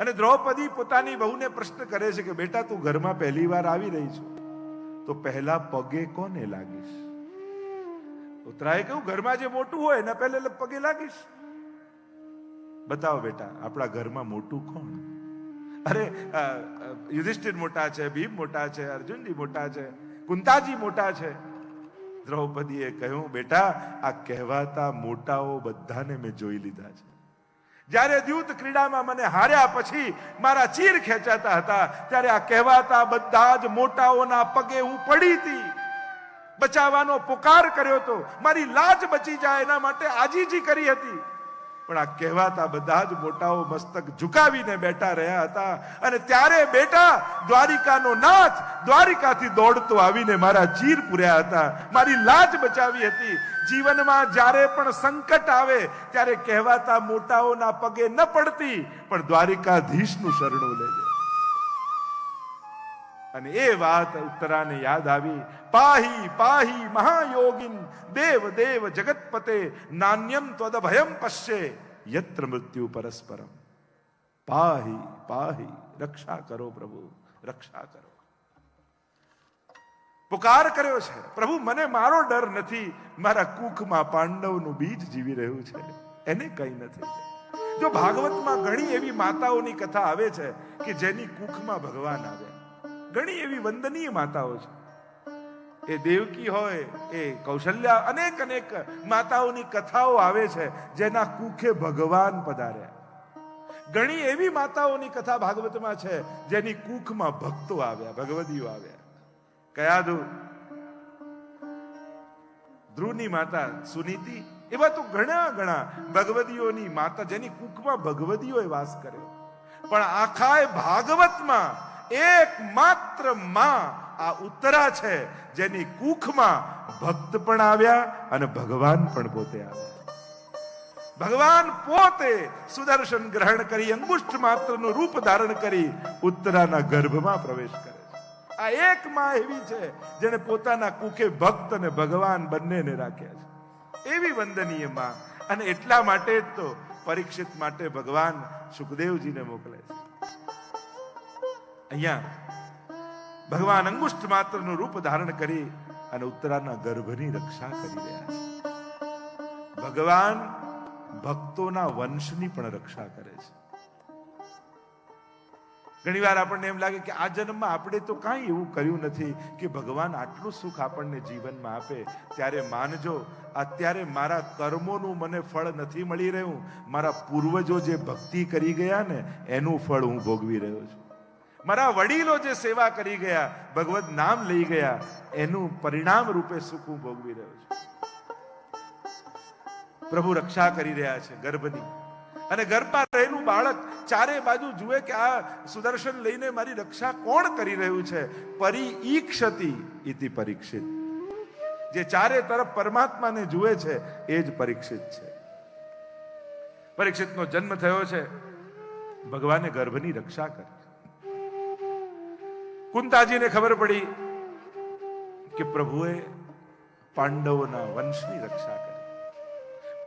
અને દ્રૌપદી પોતાની વહુને પ્રશ્ન કરે છે કે બેટા તું ઘરમાં પહેલી વાર આવી રહી છો તો પહેલા પગે કોને લાગીશ? ઉત્તરાએ કહ્યું ઘરમાં જે મોટું હોય એના પહેલા પગે લાગીશ. બતાવો બેટા આપણા ઘરમાં મોટું કોણ? અરે યુધિષ્ઠિર મોટા છે, ભીમ મોટા છે, અર્જુનજી મોટા છે, કુંતાજી મોટા છે. દ્રૌપદીએ કહ્યું બેટા આ કહેવાતા મોટાઓ બધાને મેં જોઈ લીધા છે. જ્યારે દ્યુત ક્રીડામાં મને હાર્યા પછી મારા ચીર ખેંચાતા હતા ત્યારે આ કહેવાતા બધા જ મોટાઓના પગે હું પડી હતી. બચાવવાનો પુકાર કર્યો હતો, મારી લાજ બચી જાય એના માટે આજીજી કરી હતી. પણ આ કહેવાતા બધા જ મોટાઓ મસ્તક ઝુકાવીને બેઠા રહ્યા હતા. અને ત્યારે બેટા દ્વારિકાનો નાથ દ્વારિકાથી દોડતો આવીને મારા ચીર પૂર્યા હતા, મારી લાજ બચાવી હતી. જીવનમાં જ્યારે પણ સંકટ આવે ત્યારે કહેવાતા મોટાઓના પગે ન પડતી પણ દ્વારિકાધીશનું શરણું લેજે. અને એ વાત ઉત્તરાને યાદ આવી. પાહી પાહી મહાયોગિન દેવ દેવ જગતપતે નાન્યમ ત્વદભયમ પશ્યે યત્ર મૃત્યુ પરસ્પરમ. પાહી પાહી, રક્ષા કરો પ્રભુ, રક્ષા કરો. પુકાર કર્યો છે પ્રભુ મને મારો ડર નથી, મારા કુખમાં પાંડવનું બીજ જીવી રહ્યું છે એને કઈ નથી. જો ભાગવતમાં ઘણી એવી માતાઓની કથા આવે છે કે જેની કુખમાં ભગવાન આવ્યા. ઘણી એવી વંદનીય માતાઓ છે. એ દેવકી હોય, એ કૌશલ્યા, અનેક અનેક માતાઓની કથાઓ આવે છે જેના કુખે ભગવાન પધાર્યા. ઘણી એવી માતાઓની કથા ભાગવતમાં છે જેની કુખમાં ભક્તો આવ્યા, ભગવદીઓ આવ્યા. કયા ધ્રુવની માતા સુનીતિ, એવા તો ઘણા ઘણા ભગવદીઓની માતા જેની કુખમાં ભગવદીઓએ વાસ કર્યો. પણ આખા ભાગવતમાં એકમાત્ર માં આ ઉત્તરા છે જેની કુખમાં ભક્ત પણ આવ્યા અને ભગવાન પણ પોતે આવ્યા. ભગવાન પોતે સુદર્શન ગ્રહણ કરી અંગુષ્ઠ માત્રનું રૂપ ધારણ કરી ઉત્તરાના ગર્ભમાં પ્રવેશ કરે છે. આ એક માં એવી છે જેને પોતાના કુખે ભક્ત અને ભગવાન બંનેને રાખ્યા છે. એવી વંદનીય માં. અને એટલા માટે જ તો પરીક્ષિત માટે ભગવાન સુખદેવજીને મોકલે છે. અહીંયા ભગવાન અંગુષ્ઠ માત્રનું રૂપ ધારણ કરી અને ઉત્તરાના ગર્ભની રક્ષા કરી રહ્યા છે. ભગવાન ભક્તોના વંશની પણ રક્ષા કરે છે. ઘણી વાર આપણને એમ લાગે કે આ જન્મમાં આપણે તો કાંઈ એવું કર્યું નથી કે ભગવાન આટલું સુખ આપણને જીવનમાં આપે. ત્યારે માનજો, અત્યારે મારા કર્મોનું મને ફળ નથી મળી રહ્યું. મારા પૂર્વજો જે ભક્તિ કરી ગયા ને એનું ફળ હું ભોગવી રહ્યો છું. મારા વડીલો જે સેવા કરી ગયા, ભગવત નામ લઈ ગયા, એનું પરિણામ રૂપે સુખ હું ભોગવી રહ્યો છું. પ્રભુ રક્ષા કરી રહ્યા છે ગર્ભની. અને ગર્ભમાં રહેલું બાળક ચારે બાજુ જુએ કે આ સુદર્શન લઈને મારી રક્ષા કોણ કરી રહ્યું છે. પરિઈક્ષતિ ઇતિ પરીક્ષિત. જે ચારે તરફ પરમાત્માને જુએ છે એ જ પરીક્ષિત છે. પરીક્ષિતનો જન્મ થયો છે, ભગવાને ગર્ભની રક્ષા કરી. કુંતાજીને ખબર પડી કે પ્રભુએ પાંડવોના વંશની રક્ષા કરી.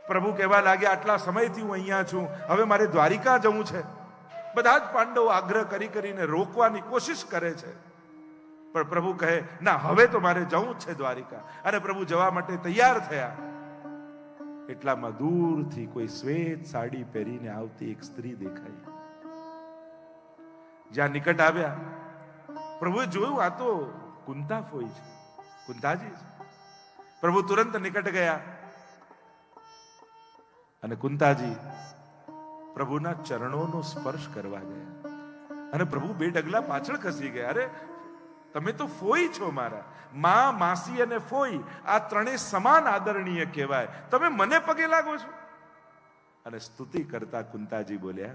પ્રભુ કહેવા લાગ્યા, આટલા સમયથી હું અહીંયા છું, હવે મારે દ્વારિકા જવું છે. બધા જ પાંડવો આગ્રહ કરી કરીને રોકવાની કોશિશ કરે છે, પણ પ્રભુ કહે ના, હવે તો મારે જવું જ છે દ્વારિકા. અને પ્રભુ જવા માટે તૈયાર થયા. એટલામાં દૂરથી કોઈ શ્વેત સાડી પહેરીને આવતી એક સ્ત્રી દેખાઈ. જ્યાં નિકટ આવ્યા, પ્રભુએ જોયું આ તો કુંતા ફોઈ છે, કુંતાજી છે. પ્રભુ તુરંત નિકટ ગયા અને કુંતાજી પ્રભુના ચરણોનો સ્પર્શ કરવા ગયા. અને પ્રભુ બે ડગલા પાછળ ખસી ગયા. અરે, તમે તો ફોઈ છો મારા. માં, માસી અને ફોઈ આ ત્રણેય સમાન આદરણીય કહેવાય. તમે મને પગે લાગો છો? અને સ્તુતિ કરતા કુંતાજી બોલ્યા,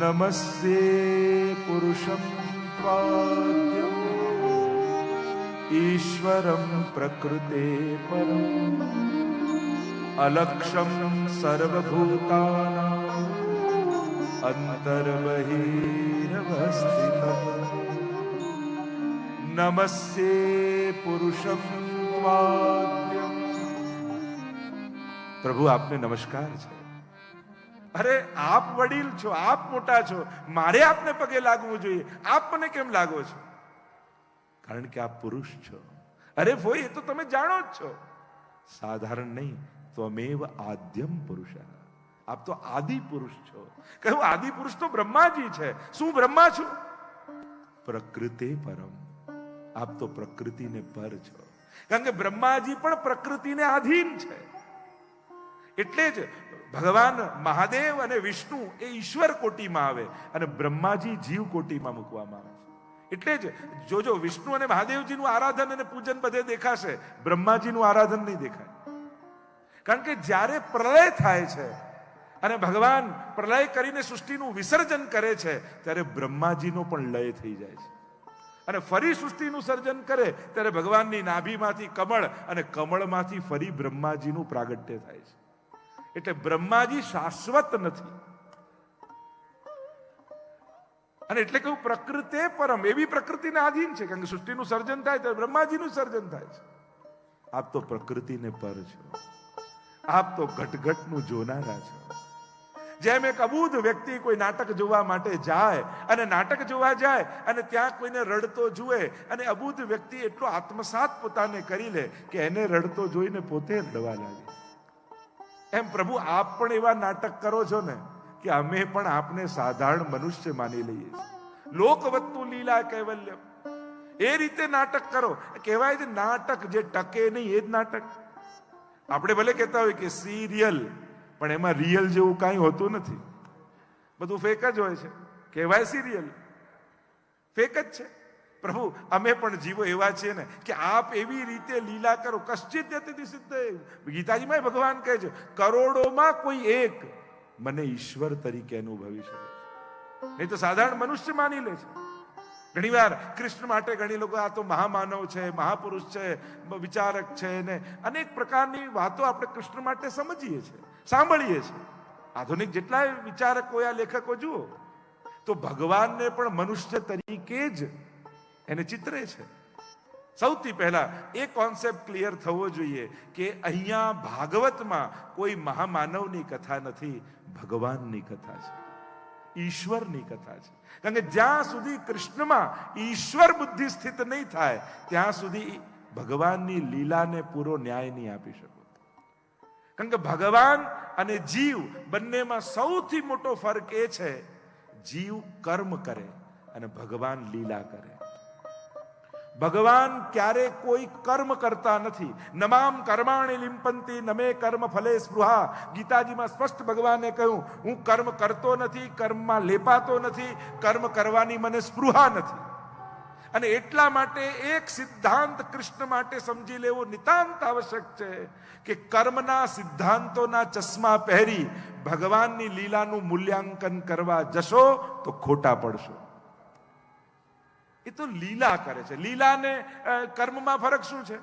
નમસ્તે પુરુષમ ત્વાદ્યમ ઈશ્વરમ પ્રકૃતે પરમ અલક્ષમ સર્વભૂતાનાં અંતર્બહિરવસ્થિતમ નમસ્તે પુરુષમ ત્વાદ્યમ. પ્રભુ, આપને નમસ્કાર છે. અરે, આપ વડીલ છો, આપ મોટા છો, મારે આપને પગે લાગવું જોઈએ. આપ મને કેમ લાગો છો? કારણ કે આપ પુરુષ છો. અરે ફોઈ, એ તો તમે જાણો જ છો. સાધારણ નહીં, ત્વમેવ આદ્યમ પુરુષ. આપ તો આદિ પુરુષ છો. કહ્યું, આદિ પુરુષ તો બ્રહ્માજી છે. શું બ્રહ્મા છું? પ્રકૃતે પરમ. આપ તો પ્રકૃતિને પર છો. કારણ કે બ્રહ્માજી પણ પ્રકૃતિને આધીન છે. એટલે જ ભગવાન મહાદેવ અને વિષ્ણુ એ ઈશ્વર કોટીમાં આવે અને બ્રહ્માજી જીવ કોટીમાં મૂકવામાં આવે છે. એટલે જ જોજો, વિષ્ણુ અને મહાદેવજીનું આરાધન અને પૂજન બધે દેખાશે, બ્રહ્માજીનું આરાધન નહીં દેખાય. કારણ કે જ્યારે પ્રલય થાય છે અને ભગવાન પ્રલય કરીને સૃષ્ટિનું વિસર્જન કરે છે, ત્યારે બ્રહ્માજીનો પણ લય થઈ જાય છે. અને ફરી સૃષ્ટિનું સર્જન કરે ત્યારે ભગવાનની નાભીમાંથી કમળ અને કમળમાંથી ફરી બ્રહ્માજીનું પ્રાગટ્ય થાય છે. એટલે બ્રહ્માજી શાશ્વત નથી. અને એટલે કહ્યું પ્રકૃતે પરમ. એવી પ્રકૃતિને આધીન છે, કારણ કે સૃષ્ટિનું સર્જન થાય ત્યારે બ્રહ્માજીનું સર્જન થાય છે. આપ તો પ્રકૃતિને પર છો. આપ તો ઘટઘટનું જોનારા છો. જેમ એક અબૂધ વ્યક્તિ કોઈ નાટક જોવા માટે જાય અને નાટક જોવા જાય અને ત્યાં કોઈને રડતો જુએ અને અબૂધ વ્યક્તિ એટલો આત્મસાત પોતાને કરી લે કે એને રડતો જોઈને પોતે રડવા લાગે. એમ પ્રભુ, આપ પણ એવા નાટક કરો છો ને કે અમે પણ આપને સાધારણ મનુષ્ય માની લઈએ છીએ. લોકવત્તુ લીલા કૈવલ્યમ. એ રીતે નાટક કરો. કહેવાય છે નાટક જે ટકે નહીં એ જ નાટક. આપણે ભલે કહેતા હોય કે સિરિયલ, પણ એમાં રિયલ જેવું કાંઈ હોતું નથી, બધું ફેક જ હોય છે. કહેવાય સિરિયલ, ફેક જ છે. પ્રભુ અમે પણ જીવો એવા છીએ ને કે આપ એવી રીતે લીલા કરો. કશ્ચિત યતિ સિદ્ધ. ગીતાજીમાં ભગવાન કહે છે કરોડોમાં કોઈ એક મને ઈશ્વર તરીકે અનુભવી શકે છે, નહીં તો સાધારણ મનુષ્ય માની લે છે. ઘણી વાર કૃષ્ણ માટે ઘણી લોકો આ તો મહામાનવ છે, મહાપુરુષ છે, વિચારક છે ને અનેક પ્રકારની વાતો આપણે કૃષ્ણ માટે સમજીએ છીએ, સાંભળીએ છીએ. આધુનિક જેટલા વિચારકો યા લેખકો જુઓ તો ભગવાનને પણ મનુષ્ય તરીકે જ એને ચિત્રે છે. સૌથી પહેલા એ કોન્સેપ્ટ ક્લિયર થવો જોઈએ કે અહીંયા ભાગવતમાં કોઈ મહામાનવની કથા નથી, ભગવાનની કથા છે, ઈશ્વરની કથા છે. કારણ કે જ્યાં સુધી કૃષ્ણમાં ઈશ્વર બુદ્ધિ સ્થિત નહીં થાય ત્યાં સુધી ભગવાનની લીલાને પૂરો ન્યાય નહીં આપી શકો. કારણ કે ભગવાન અને જીવ બંનેમાં સૌથી મોટો ફરક એ છે જીવ કર્મ કરે અને ભગવાન લીલા કરે. ભગવાન ક્યારે કોઈ કર્મ કરતા નથી. નમામ કર્માણિ લિંપંતિ નમે કર્મ ફલે સ્પૃહા. ગીતાજીમાં સ્પષ્ટ ભગવાને કહ્યું હું કર્મ કરતો નથી, કર્મમાં લેપાતો નથી, કર્મ કરવાની મને સ્પૃહા નથી. અને એટલા માટે એક સિદ્ધાંત કૃષ્ણ માટે સમજી લેવો નિતાંત આવશ્યક છે કે કર્મના સિદ્ધાંતોના ચશ્મા પહેરી ભગવાનની લીલાનું મૂલ્યાંકન કરવા જશો તો ખોટા પડશો. એ તો લીલા કરે છે. લીલાને કર્મમાં ફરક શું છે?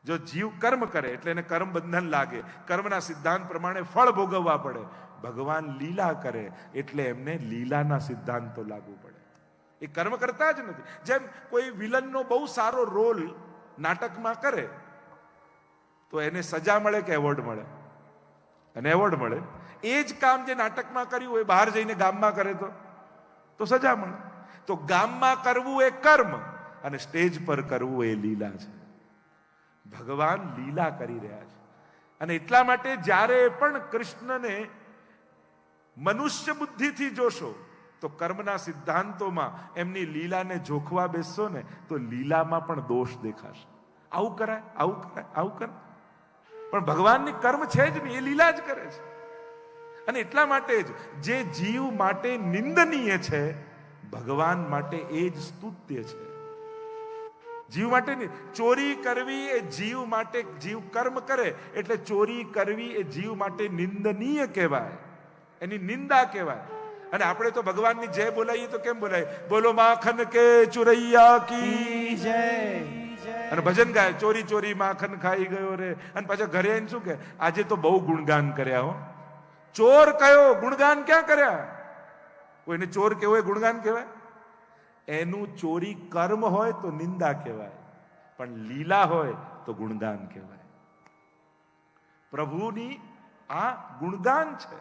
જો જીવ કર્મ કરે એટલે એને કર્મ બંધન લાગે, કર્મના સિદ્ધાંત પ્રમાણે ફળ ભોગવવા પડે. ભગવાન લીલા કરે એટલે એમને લીલાના સિદ્ધાંતો લાગુ પડે. એ કર્મ કરતા જ નથી. જેમ કોઈ વિલનનો બહુ સારો રોલ નાટકમાં કરે તો એને સજા મળે કે એવોર્ડ મળે? અને એવોર્ડ મળે. એ જ કામ જે નાટકમાં કર્યું હોય બહાર જઈને ગામમાં કરે તો સજા મળે. તો ગામમાં કરવું એ કર્મ અને સ્ટેજ પર કરવું એ લીલા છે. ભગવાન લીલા કરી રહ્યા છે. અને એટલા માટે જ્યારે પણ કૃષ્ણને મનુષ્ય બુદ્ધિથી જોશો તો કર્મના સિદ્ધાંતોમાં એમની લીલાને જોખવા બેસશો ને તો લીલામાં પણ દોષ દેખાશે. આવું કરાય, આવું કરાય, આવું કરાય. પણ ભગવાનની કર્મ છે જ નહીં, એ લીલા જ કરે છે. અને એટલા માટે જ જે જીવ માટે નિંદનીય છે ભગવાન માટે એ જ સ્તુત્ય છે. જીવ માટે નહીં. ચોરી કરવી એ જીવ માટે, જીવ કર્મ કરે એટલે ચોરી કરવી એ જીવ માટે નિંદનીય કહેવાય, એની નિંદા કહેવાય. અને આપણે તો ભગવાનની જય બોલાવીએ તો કેમ બોલાય? બોલો માખન કે ચુરૈયા કી જય. અને ભજન ગાય ચોરી ચોરી માખન ખાઈ ગયો રે. અને પાછા ઘરે આવીને શું કે આજે તો બહુ ગુણગાન કર્યા હો. ચોર કયો, ગુણગાન ક્યાં કર્યા? કોઈને ચોર કેવો હોય ગુણગાન કહેવાય? એનું ચોરી કર્મ હોય તો નિંદા કહેવાય, પણ લીલા હોય તો ગુણગાન કહેવાય. પ્રભુની આ ગુણગાન છે.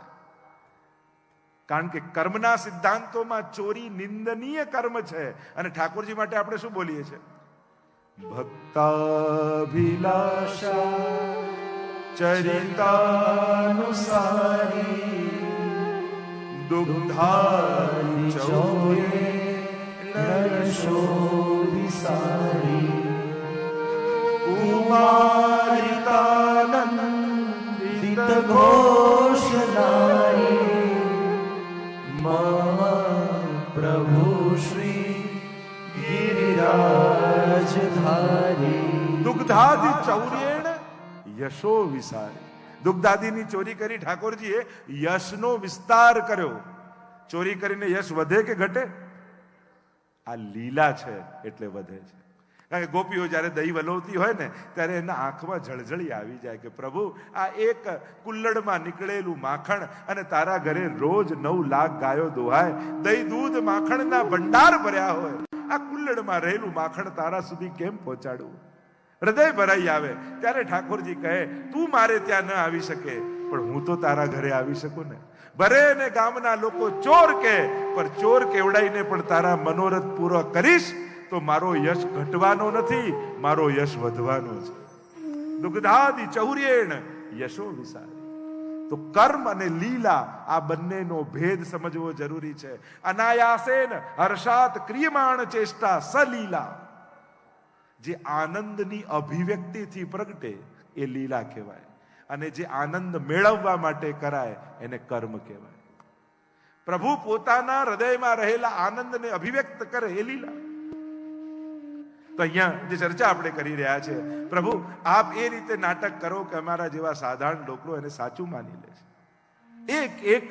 કારણ કે કર્મના સિદ્ધાંતોમાં ચોરી નિંદનીય કર્મ છે. અને ઠાકોરજી માટે આપણે શું બોલીએ છીએ? ભક્તાભિલાષા ચરિતાનુસારી દુગ્ધારી ચૌરે નરશોભિસારી કુમારિકાનંદિત ઘોષનારી મમ પ્રભુ શ્રી ગિરિરાજધારી. દુગ્ધાદિ ચૌર્યેણ યશો વિસારી. દુગ્ધાદિની ચોરી કરી ઠાકોરજીએ યશનો વિસ્તાર કર્યો. ચોરી કરીને યશ વધે કે ઘટે? આ લીલા છે એટલે વધે છે. કારણ કે ગોપીઓ જ્યારે દહીં વલોવતી હોય ને ત્યારે એના આંખમાં જળજળી આવી જાય કે પ્રભુ આ એક કુલ્લડમાં નીકળેલું માખણ અને તારા ઘરે રોજ 9 લાખ ગાયો દોહાય, દહીં દૂધ માખણના ભંડાર ભર્યા હોય, આ કુલ્લડમાં રહેલું માખણ તારા સુધી કેમ પહોંચાડવું? હૃદય ભરાઈ આવે. ત્યારે ઠાકોરજી કહે તું મારે ત્યાં ન આવી શકે પણ હું તો તારા ઘરે આવી શકું ને. ભરે ને ગામના લોકો ચોર કે પર ચોર કેવડાઈને પણ તારા મનોરથ પૂરો કરીશ તો મારો યશ ઘટવાનો નથી, મારો યશ વધવાનો છે. દુગ્ધાદિ ચૌર્યેણ યશો વિસારી. તો કર્મ અને લીલા આ બંનેનો ભેદ સમજવો જરૂરી છે. અનાયાસેન હર્ષાત ક્રિયમાણ ચેષ્ટા સલીલા. જે આનંદની અભિવ્યક્તિથી પ્રગટે એ લીલા કહેવાય, અને જે આનંદ મેળવવા માટે કરાય એને કર્મ કહેવાય. પ્રભુ પોતાના હૃદયમાં રહેલા આનંદને અભિવ્યક્ત કરે એ લીલા. તો અહીંયા જે ચર્ચા આપણે કરી રહ્યા છે, પ્રભુ આપ એ રીતે નાટક કરો કે અમારા જેવા સાધારણ લોકો એને સાચું માની લે છે. એક એક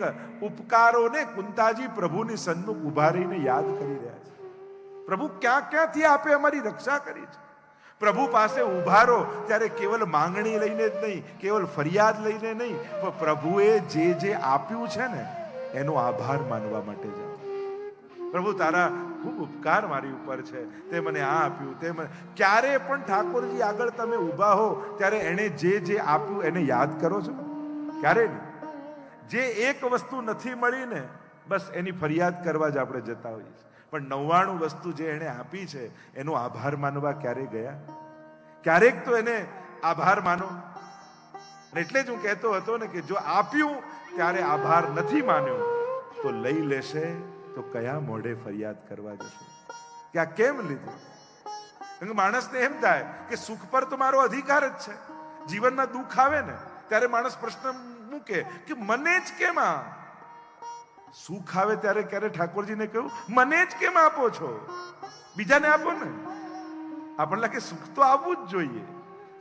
ઉપકારોને કુંતાજી પ્રભુની સન્મુખ ઉભા રહીને યાદ કરી રહ્યા છે. પ્રભુ ક્યાં ક્યાંથી આપે અમારી રક્ષા કરી છે. પ્રભુ પાસે ઉભા રહો ત્યારે કેવલ માંગણી લઈને જ નહીં, કેવલ ફરિયાદ લઈને નહીં, પણ પ્રભુએ જે જે આપ્યું છે ને એનો આભાર માનવા માટે જાઓ. પ્રભુ તારા ખૂબ ઉપકાર મારી ઉપર છે, તે મને આ આપ્યું, તે મને. ક્યારે પણ ઠાકોરજી આગળ તમે ઊભા હો ત્યારે એણે જે જે આપ્યું એને યાદ કરો છો? ક્યારે નહીં. જે એક વસ્તુ નથી મળી ને બસ એની ફરિયાદ કરવા જ આપણે જતા હોઈએ છીએ. પણ 99 વસ્તુ જે એણે આપી છે એનો આભાર માનવા ક્યારે ગયા? ક્યારેક તો એને આભાર માનો. એટલે જ હું કહેતો હતો ને કે જો આપ્યું ત્યારે આભાર નથી માન્યો તો લઈ લેશે તો કયા મોઢે ફરિયાદ કરવા જશે કે આ કેમ લીધું? માણસને એમ થાય કે સુખ પર તો મારો અધિકાર જ છે. જીવનમાં દુઃખ આવે ને ત્યારે માણસ પ્રશ્ન મૂકે કે મને જ કેમ આ? સુખ આવે ત્યારે ક્યારે ઠાકોરજીને કહ્યું મને જ કેમ આપો છો? બીજાને આપો ને. આપણને લાગે સુખ તો આવવું જ જોઈએ,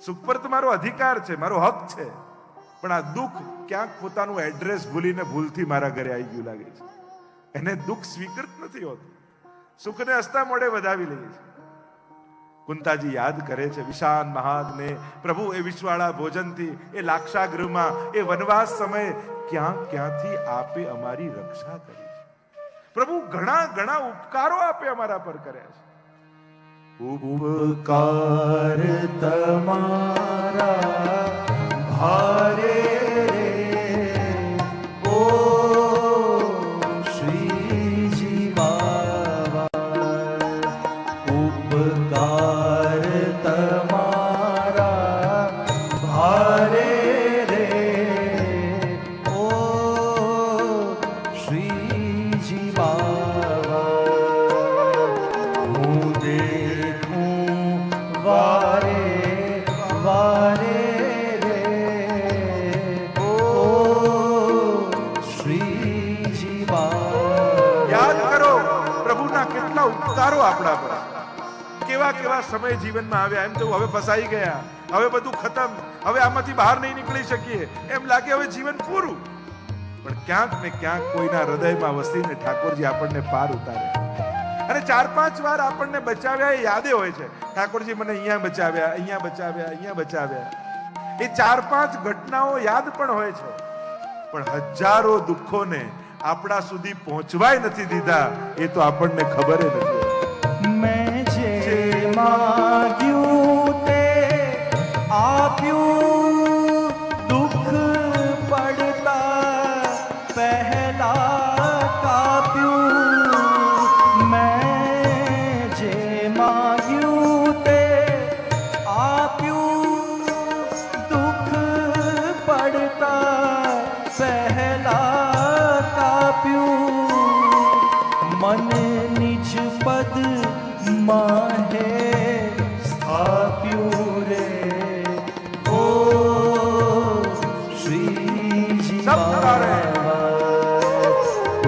સુખ પર તો મારો અધિકાર છે, મારો હક છે. પણ આ દુઃખ ક્યાંક પોતાનું એડ્રેસ ભૂલીને ભૂલથી મારા ઘરે આવી ગયું લાગે છે. એને દુઃખ સ્વીકૃત નથી હોતું, સુખને હસતા મોઢે વધાવી લઈએ છે. કુંતાજી યાદ કરે છે વિશાન મહાત્મે પ્રભુ એ વિશ્વાળા ભોજનથી, એ લાક્ષાગૃહમાં, એ વનવાસ સમયે ક્યાંથી આપે અમારી રક્ષા કરી છે. પ્રભુ ઘણા ઘણા ઉપકારો આપે અમારા પર કર્યા છે. ઉપકાર તમારા ભારે ઓ શ્રીજી બાવા. ઉપકાર તમારા ભારે ઓ શ્રીજી બાવા. હું દેખું વારે વારે રે ઓ શ્રીજી બાવા. યાદ કરો પ્રભુના કેટલા ઉપકારો આપણા પર. કેવા કેવા સમય જીવનમાં આવ્યા. એમ તો હવે ફસાઈ ગયા, હવે બધું ખતમ, હવે આમાંથી બહાર નહીં નીકળી શકીએ, એમ લાગે હવે જીવન પૂરું. પણ ક્યાંક ને ક્યાંક કોઈના હૃદયમાં વસીને ઠાકોરજી આપણને પાર ઉતારે. અને 4-5 વાર આપણને બચાવ્યા એ યાદે હોય છે. ઠાકોરજી મને અહીંયા બચાવ્યા, અહીંયા બચાવ્યા, અહીંયા બચાવ્યા. એ 4-5 ઘટનાઓ યાદ પણ હોય છે. પણ હજારો દુઃખોને આપણા સુધી પહોંચવાય નથી દીધા એ તો આપણને ખબર નથી. મેં જે માગ્યું તે આપ્યું, દુઃખ પડતા પહેલા કાપ્યું. મેં જે માગ્યું તે આપ્યું, દુઃખ પડતા પહેલા કાપ્યું. મને નિજ પદ માહે સ્થાપ્યું રે ઓ શ્રીજી બાવા.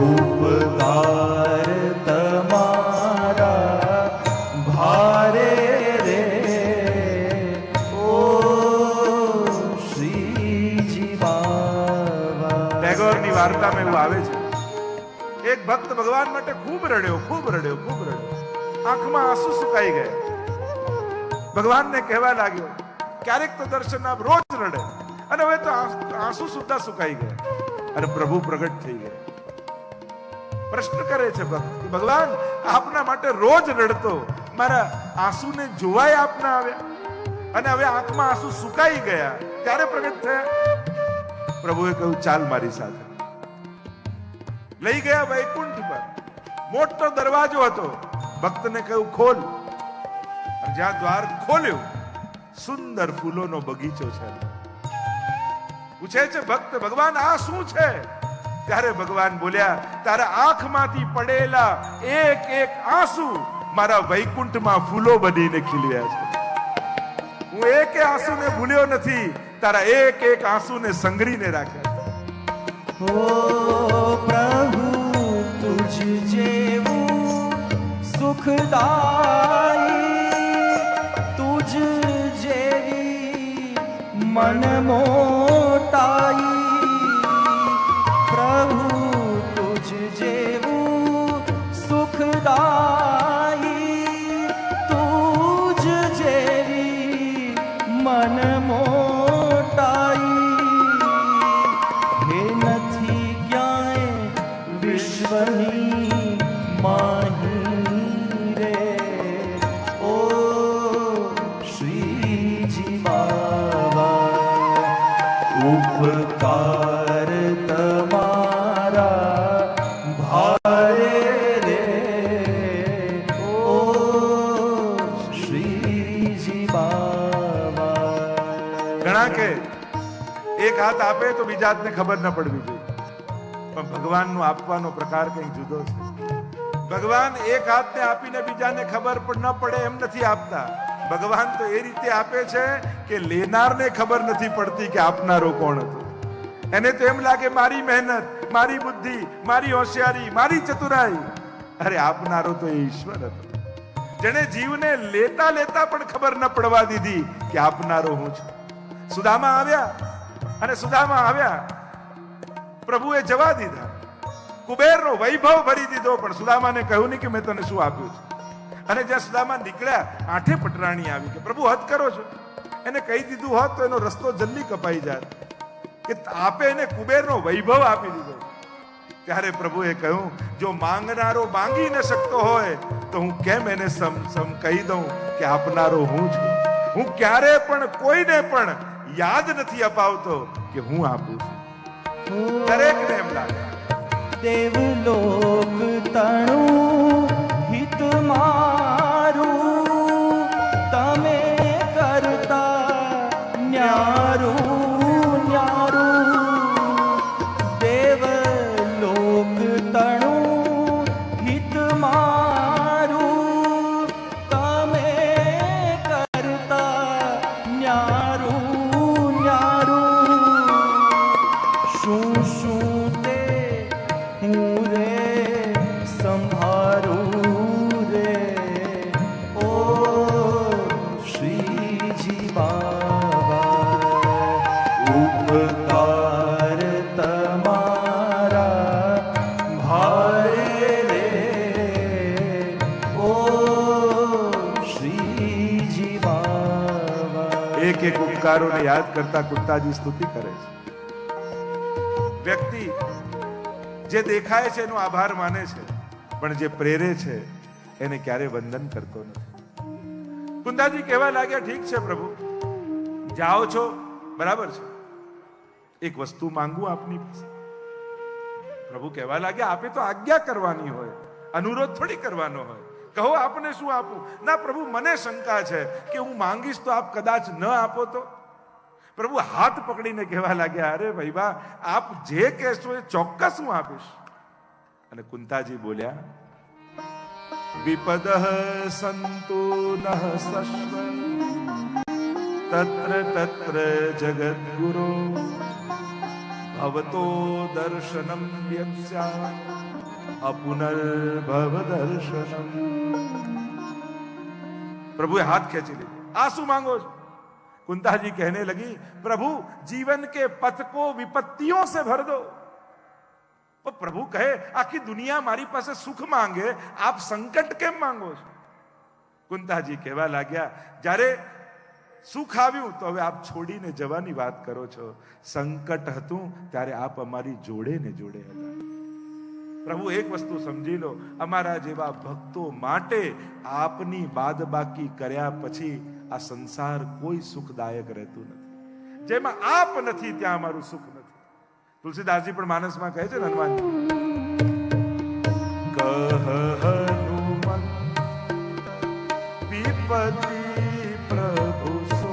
ઉપકાર તમારા ભારે રે ઓ શ્રીજી બાવા. ટેગોરની વાર્તામાં એવું આવે છે, એક ભક્ત ભગવાન માટે ખૂબ રડ્યો, ખૂબ રડ્યો, ખૂબ રડ્યો. આંખમાં આંસુ સુકાઈ ગયા. ભગવાનને કહેવા લાગ્યો ક્યારેક તો દર્શન આપ, રોજ રડે, અને હવે તો આંસુ સુદ્ધા સુકાઈ ગયા. અને પ્રભુ પ્રગટ થઈ ગયા. પ્રશ્ન કરે છે ભક્ત કે ભગવાન આપના માટે રોજ રડતો, મારા આંસુને જોવાય આપના આવ્યા, અને હવે આંખમાં આંસુ સુકાઈ ગયા, ત્યારે પ્રગટ થયા. પ્રભુએ કહ્યું ચાલ મારી સાથે. લઈ ગયા વૈકુંઠ પર. મોટો દરવાજો હતો. ભક્તને કહ્યું ખોલ. અને જ્યાં દ્વાર ખોલ્યું સુંદર ફૂલોનો બગીચો છે. પૂછે છે ભક્ત, ભગવાન આ શું છે? ત્યારે ભગવાન બોલ્યા, તારા આંખમાંથી પડેલા એક એક આંસુ મારા વૈકુંઠમાં ફૂલો બનીને ખીલ્યા છે. હું એક આંસુને ભૂલ્યો નથી, તારા એક એક આંસુને સંગરીને રાખ્યા. ઓ પ્રભુ તુજ જેવું સુખદાયી, તુજ જેવી મન મોટાઈ, પ્રભુ તુજ જેવું સુખદાયી, તુજ જેવી મન મોટાઈ, હે નથી ક્યાંય વિશ્વની માહી રે. ઓ શ્રીજી બાવા, ઉપકાર તમારા ભારે રે. ઓ શ્રીજી બાવા. ઘણા કે એક હાથ આપે તો બીજા હાથને ખબર ન પડવી જોઈએ, પણ ભગવાનનો આપવાનો પ્રકાર કંઈક જુદો છે. ભગવાન એક હાથને આપીને બીજાને ખબર પણ ન પડે એમ નથી આપતા. ભગવાન તો એ રીતે આપે છે કે લેનારને ખબર નથી પડતી કે આપનારો કોણ હતો. એને તો એમ લાગે મારી મહેનત, મારી બુદ્ધિ, મારી હોશિયારી, મારી ચતુરાઈ. અરે આપનારો તો એ ઈશ્વર હતો, જેને જીવને લેતા લેતા પણ ખબર ન પડવા દીધી કે આપનારો હું છું. સુદામા આવ્યા, પ્રભુએ જવા દીધા. કુબેરનો વૈભવ ભરી દીધો, પણ સુદામાને કહ્યું નહીં કે મેં તને શું આપ્યું છે. અને જ્યાં સુદામા નીકળ્યા, આંઠે પટરાણી આવી કે પ્રભુ હદ કરો છો. એને કહી દીધું હોત તો એનો રસ્તો જલ્દી કપાઈ જાત, કે આપે એને કુબેરનો વૈભવ આપી દીધો. ત્યારે પ્રભુએ કહ્યું, જો માંગનારો માંગી ન શકતો હોય તો હું કેમ એને કહી દઉં કે આપનારો હું છું. હું ક્યારે પણ કોઈને પણ યાદ નથી અપાવતો કે હું આપું છું. દરેકને એમ લાગે દેવલોક તણું હિત મારું, તમે કરતા ન્યારું ન્યારું. દેવલોક તણું હિત મારું, તમે કરતા ન્યારું ન્યારું. શું શું તે હું રે સંભારું રે. ઓ શ્રીજી બાવા, ઉપકાર તમારા ભારે રે. ઓ શ્રીજી બાવા. એક એક ઉપકારોને યાદ કરતા કુંતાજી સ્તુતિ કરે છે. વ્યક્તિ જે દેખાય છે એનો આભાર માને છે, પણ જે પ્રેરે છે એને ક્યારે વંદન કરતો નથી. કુંતાજી કહેવા લાગ્યા, ઠીક છે પ્રભુ, જાઓ છો બરાબર છે, એક વસ્તુ માંગુ આપની પાસે. પ્રભુ કહેવા લાગ્યા, આપે તો આજ્ઞા કરવાની હોય, અનુરોધ થોડી કરવાનો હોય. કહો આપને શું આપું. ના પ્રભુ, મને શંકા છે કે હું માંગીશ તો આપ કદાચ ન આપો તો. પ્રભુ હાથ પકડીને કહેવા લાગ્યા, અરે ભાઈ બા, આપ જે કહેશો એ ચોક્કસ હું આપીશ. અને કુંતાજી બોલ્યા, વિપદઃ સંતો નઃ સશ્વ તત્ર તત્ર જગદ્ગુરો ભવતો દર્શનમ યસ્યા અપુનર્ભવ દર્શનમ. પ્રભુએ હાથ ખેંચી લીધો. આ શું માંગો છો? कुंता जी कहने लगी, प्रभु जीवन के पथ को विपत्तियों से भर दो. तो प्रभु कहे, आखी दुनिया मारी પાસે સુખ માંગે, આપ સંકટ કેમ માંગો છો? કુંતાજી કહેવા લાગ્યા, જ્યારે સુખ આવ્યું તો હવે આપ છોડીને જવાની વાત કરો છો. સંકટ હતું ત્યારે આપ અમારી જોડે ને જોડે હતા. પ્રભુ એક વસ્તુ સમજી લો, અમારા જેવા ભક્તો માટે આપની બાદબાકી કર્યા પછી આ સંસાર કોઈ સુખદાયક રહેતું નથી. જેમાં આપ નથી ત્યાં અમારું સુખ નથી. તુલસીદાસજી પણ માનસમાં કહે છે ને, હનુમાનજી કહ હનુમંત વિપતિ પ્રભુ સો,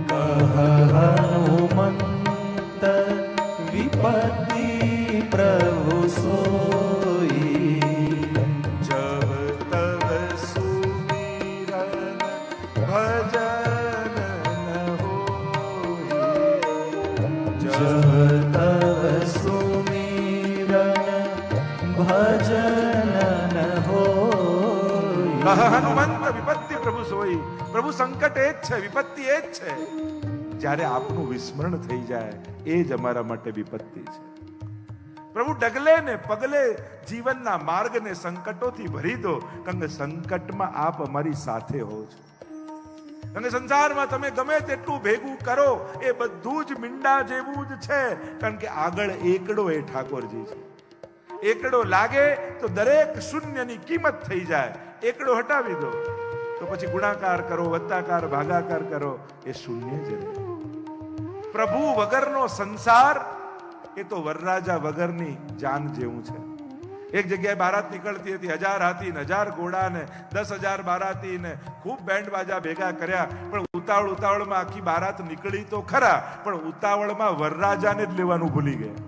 કહ કિરણ ભજન ન હોય. કહ હનુમંત વિપત્તિ પ્રભુ સોઈ. પ્રભુ સંકટ એ જ છે, વિપત્તિ એ જ છે. જ્યારે આપનું વિસ્મરણ થઈ જાય એ જ અમારા માટે વિપત્તિ છે. પ્રભુ ડગલે ને પગલે જીવનના માર્ગને સંકટોથી ભરી દો, કારણ કે સંકટમાં આપ અમારી સાથે હો છો. કારણ કે સંસારમાં તમે ગમે તેટલું ભેગું કરો એ બધું જ મીંડા જેવું જ છે, કારણ કે આગળ એકડો એ ઠાકોરજી છે. એકડો લાગે તો દરેક શૂન્યની કિંમત થઈ જાય. એકડો હટાવી દો તો પછી ગુણાકાર કરો, વત્તાકાર, ભાગાકાર કરો, એ શૂન્ય જ રહે. પ્રભુ વગરનો સંસાર એ તો વરરાજા વગરની જાન જેવું છે. એક જગ્યાએ બારાત નીકળતી હતી, 1000 હાથી ને 1000 ઘોડા ને 10,000 બારાતી ને ખૂબ બેન્ડ બાજા ભેગા કર્યા, પણ ઉતાવળમાં આખી બારાત નીકળી તો ખરા, પણ ઉતાવળમાં વરરાજાને જ લેવાનું ભૂલી ગયા.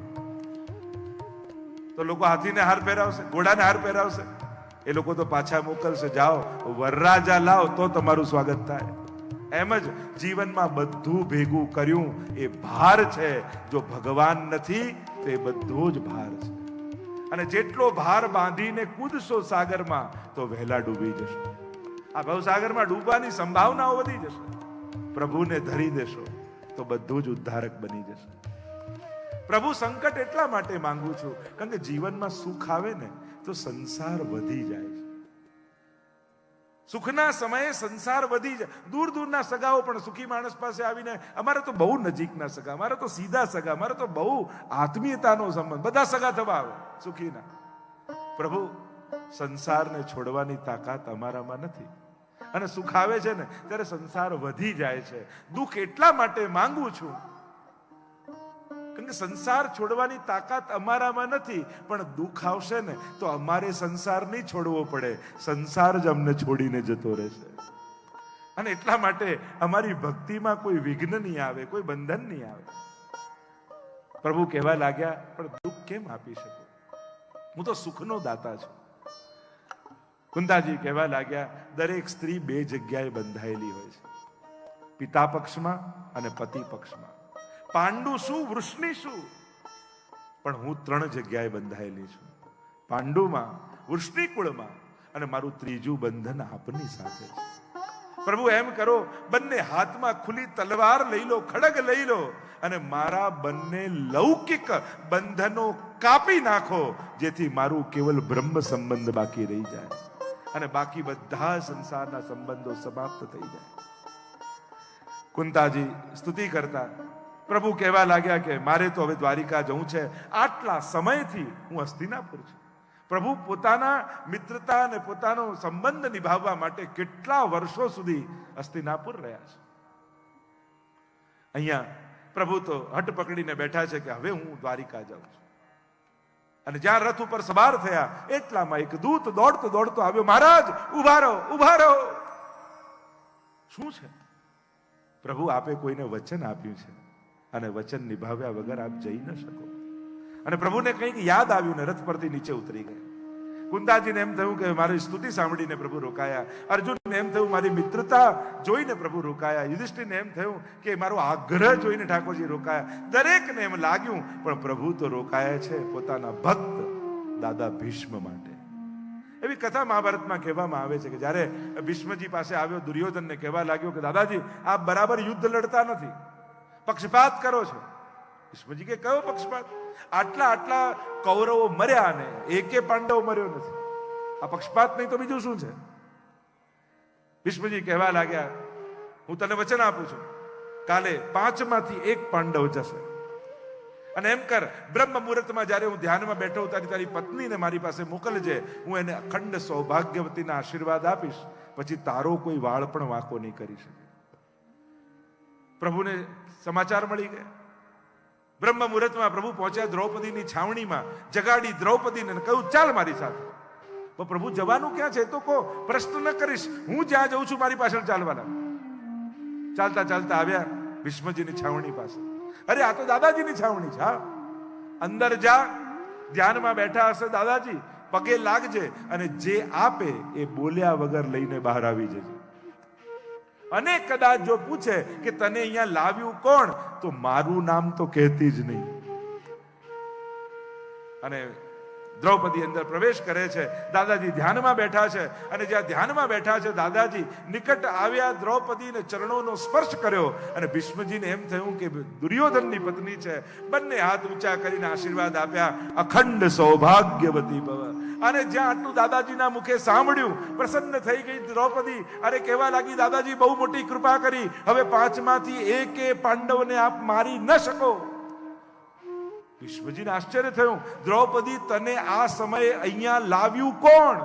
તો લોકો હાથીને હાર પહેરાવશે, ઘોડાને હાર પહેરાવશે, એ લોકો તો પાછા મોકલશે, જાઓ વરરાજા લાવો તો તમારું સ્વાગત થાય. એમ જ જીવનમાં બધું ભેગું કર્યું એ ભાર છે. જો ભગવાન નથી તો એ બધો જ ભાર છે. અને જેટલો ભાર બાંધીને કૂદશો સાગરમાં તો વહેલા ડૂબી જશો. આ ભવસાગરમાં ડૂબવાની સંભાવનાઓ વધી જશે. પ્રભુને ધરી દેશો તો બધું જ ઉદ્ધારક બની જશે. પ્રભુ સંકટ એટલા માટે માંગુ છું, કારણ કે જીવનમાં સુખ આવે ને તો સંસાર વધી જાય છે. સુખના સમયે સંસાર વધી જાય. દૂર દૂરના સગાઓ પણ સુખી માણસ પાસે આવીને, અમારે તો બહુ નજીકના સગા, અમારે તો સીધા સગા, અમારે તો બહુ આત્મીયતાનો સંબંધ, બધા સગા થવા આવે સુખીના. પ્રભુ સંસારને છોડવાની તાકાત અમારામાં નથી. અને સુખ આવે છે ને ત્યારે સંસાર વધી જાય છે. દુઃખ એટલા માટે માંગુ છું કારણ કે સંસાર છોડવાની તાકાત અમારામાં નથી, પણ દુઃખ આવશે ને તો અમારે સંસાર નહીં છોડવો પડે, સંસાર જ અમને છોડીને જતો રહેશે. અને એટલા માટે અમારી ભક્તિમાં કોઈ વિઘ્ન નહીં આવે, કોઈ બંધન નહીં આવે. પ્રભુ કહેવા લાગ્યા, પણ દુઃખ કેમ આપી શકું? હું તો સુખનો દાતા છું. કુંતાજી કહેવા લાગ્યા, દરેક સ્ત્રી 2 જગ્યાએ બંધાયેલી હોય છે, પિતા પક્ષમાં અને પતિ પક્ષમાં. પાંડુ શું, વૃષ્ણિ શું, પણ હું 3 જગ્યાએ બંધાયેલી છું. પાંડુમાં, વૃષ્ણિ કુળમાં, અને મારું ત્રીજું બંધન આપની સાથે છે. પ્રભુ એમ કરો, બંને હાથમાં ખુલ્લી તલવાર લઈ લો, ખડગ લઈ લો, અને મારા બંને લૌકિક બંધનો કાપી નાખો, જેથી મારું કેવલ બ્રહ્મ સંબંધ બાકી રહી જાય અને બાકી બધા સંસારના સંબંધો સમાપ્ત થઈ જાય. કુંતાજી સ્તુતિ કરતા પ્રભુ કહેવા લાગ્યા કે મારે તો હવે દ્વારિકા જવું છે. આટલા સમયથી હું હસ્તિનાપુર છું. પ્રભુ પોતાના મિત્રતા અને પોતાનો સંબંધ નિભાવવા માટે કેટલા વર્ષો સુધી હસ્તિનાપુર રહ્યા છે. અહીંયા પ્રભુ તો હટ પકડીને બેઠા છે કે હવે હું દ્વારિકા જાઉં છું. અને જ્યાં રથ ઉપર સવાર થયા એટલામાં એક દૂત દોડતો દોડતો આવ્યો. મહારાજ ઉભા રહો, ઉભા રહો. શું છે? પ્રભુ આપે કોઈને વચન આપ્યું છે અને વચન નિભાવ્યા વગર આપ જઈ ન શકો. અને પ્રભુને કંઈક યાદ આવ્યું ને રથ પરથી નીચે ઉતરી ગયા. કુંતાજીને એમ થયું કે મારી સ્તુતિ સાંભળીને પ્રભુ રોકાયા. અર્જુનને એમ થયું મારી મિત્રતા જોઈને પ્રભુ રોકાયા. યુધિષ્ઠિરને એમ થયું કે મારો આગ્રહ જોઈને ઠાકોરજી રોકાયા. દરેકને એમ લાગ્યું, પણ પ્રભુ તો રોકાયા છે પોતાના ભક્ત દાદા ભીષ્મ માટે. એવી કથા મહાભારતમાં કહેવામાં આવે છે કે જ્યારે ભીષ્મજી પાસે આવ્યો, દુર્યોધનને કહેવા લાગ્યો કે દાદાજી આપ બરાબર યુદ્ધ લડતા નથી, પક્ષપાત કરો છો. ભીષ્મજી કે કયો પક્ષપાત? આટલા કૌરવો મર્યા ને એકે પાંડવ મર્યો નથી. આ પક્ષપાત નહીં તો બીજું શું છે? ભીષ્મજી કહેવા લાગ્યા, હું તને વચન આપું છું, કાલે 5 માંથી 1 પાંડવ જશે. અને એમ કર, બ્રહ્મ મુહૂર્તમાં જ્યારે હું ધ્યાનમાં બેઠો ત્યારે તારી પત્નીને મારી પાસે મોકલજે. હું એને અખંડ સૌભાગ્યવતીના આશીર્વાદ આપીશ, પછી તારો કોઈ વાળ પણ વાંકો નહીં કરી શકે. પ્રભુને સમાચાર મળી ગયા. બ્રહ્મ મુહૂર્તમાં પ્રભુ પહોંચ્યા દ્રૌપદીની છાવણીમાં, જગાડી દ્રૌપદીને કહ્યું ચાલ મારી સાથે. પણ પ્રભુ જવાનું ક્યાં છે તો કહો, પ્રશ્ન ન કરીશ, હું જ્યાં જઉં છું મારી પાછળ ચાલવાના. ચાલતા ચાલતા આવ્યા ભીષ્મજીની છાવણી પાસે. અરે આ તો દાદાજીની છાવણી છે. હા, અંદર જા, ધ્યાનમાં બેઠા હશે દાદાજી, પગે લાગજે અને જે આપે એ બોલ્યા વગર લઈને બહાર આવી જજે. અને કદાચ જો પૂછે કે તને અહીંયા લાવ્યું કોણ, તો મારું નામ તો કહેતી જ નહીં. અને દ્રૌપદી અંદર પ્રવેશ કરે છે. દાદાજી ધ્યાનમાં બેઠા છે અને જ્યાં ધ્યાનમાં બેઠા છે દાદાજી નિકટ આવ્યા, દ્રૌપદીને ચરણોનો સ્પર્શ કર્યો અને ભીષ્મજીને એમ થયું કે દુર્યોધનની પત્ની છે. બંને હાથ ઊંચા કરીને આશીર્વાદ આપ્યા, અખંડ સૌભાગ્યવતી ભવ. અને જ્યાં આટલું દાદાજીના મુખે સાંભળ્યું, પ્રસન્ન થઈ ગઈ દ્રૌપદી. અરે કહેવા લાગી, દાદાજી બહુ મોટી કૃપા કરી, હવે 5માંથી એકે પાંડવને આપ મારી ન શકો. ભીષ્મજીને આશ્ચર્ય થયું, દ્રૌપદી તને આ સમયે અહીંયા લાવ્યું કોણ?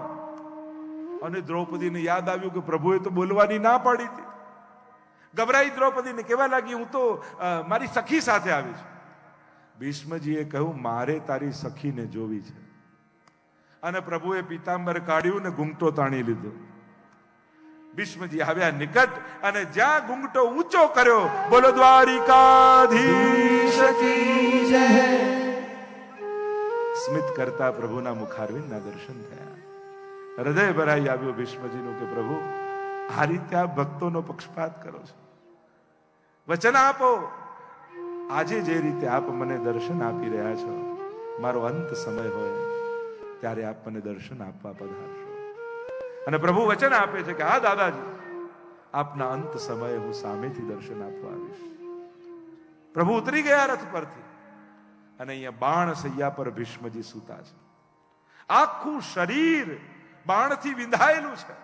અને દ્રૌપદીને યાદ આવ્યું કે પ્રભુએ તો બોલવાની ના પાડી હતી. ગભરાઈ દ્રૌપદીને કહેવા લાગી, હું તો મારી સખી સાથે આવી છું. ભીષ્મજીએ કહ્યું, મારે તારી સખીને જોવી છે. અને પ્રભુએ પીતાંબર કાઢ્યું ને ઘૂંઘટો તાણી લીધો. ભીષ્મજી આવ્યા નિકટ અને જ્યાં ઘૂંઘટો ઊંચો કર્યો, બોલો દ્વારિકાધીશ કી જય. સ્મિત કરતા પ્રભુના મુખારવિંદના દર્શન થયા. હૃદય ભરાઈ આવ્યો ભીષ્મજીનું કે પ્રભુ, આ રીતે આપ ભક્તોનો પક્ષપાત કરો છો. વચન આપો, આજે જે રીતે આપ મને દર્શન આપી રહ્યા છો, મારો અંત સમય હોય ત્યારે આપ મને દર્શન આપવા પધારશો. અને પ્રભુ વચન આપે છે કે હા દાદાજી, આપના અંત સમયે હું સામેથી દર્શન આપવા આવીશ. પ્રભુ ઉતરી ગયા રથ પરથી અને અહીંયા બાણ સૈયા પર ભીષ્મજી સૂતા છે. આખું શરીર બાણથી વિંધાયેલું છે,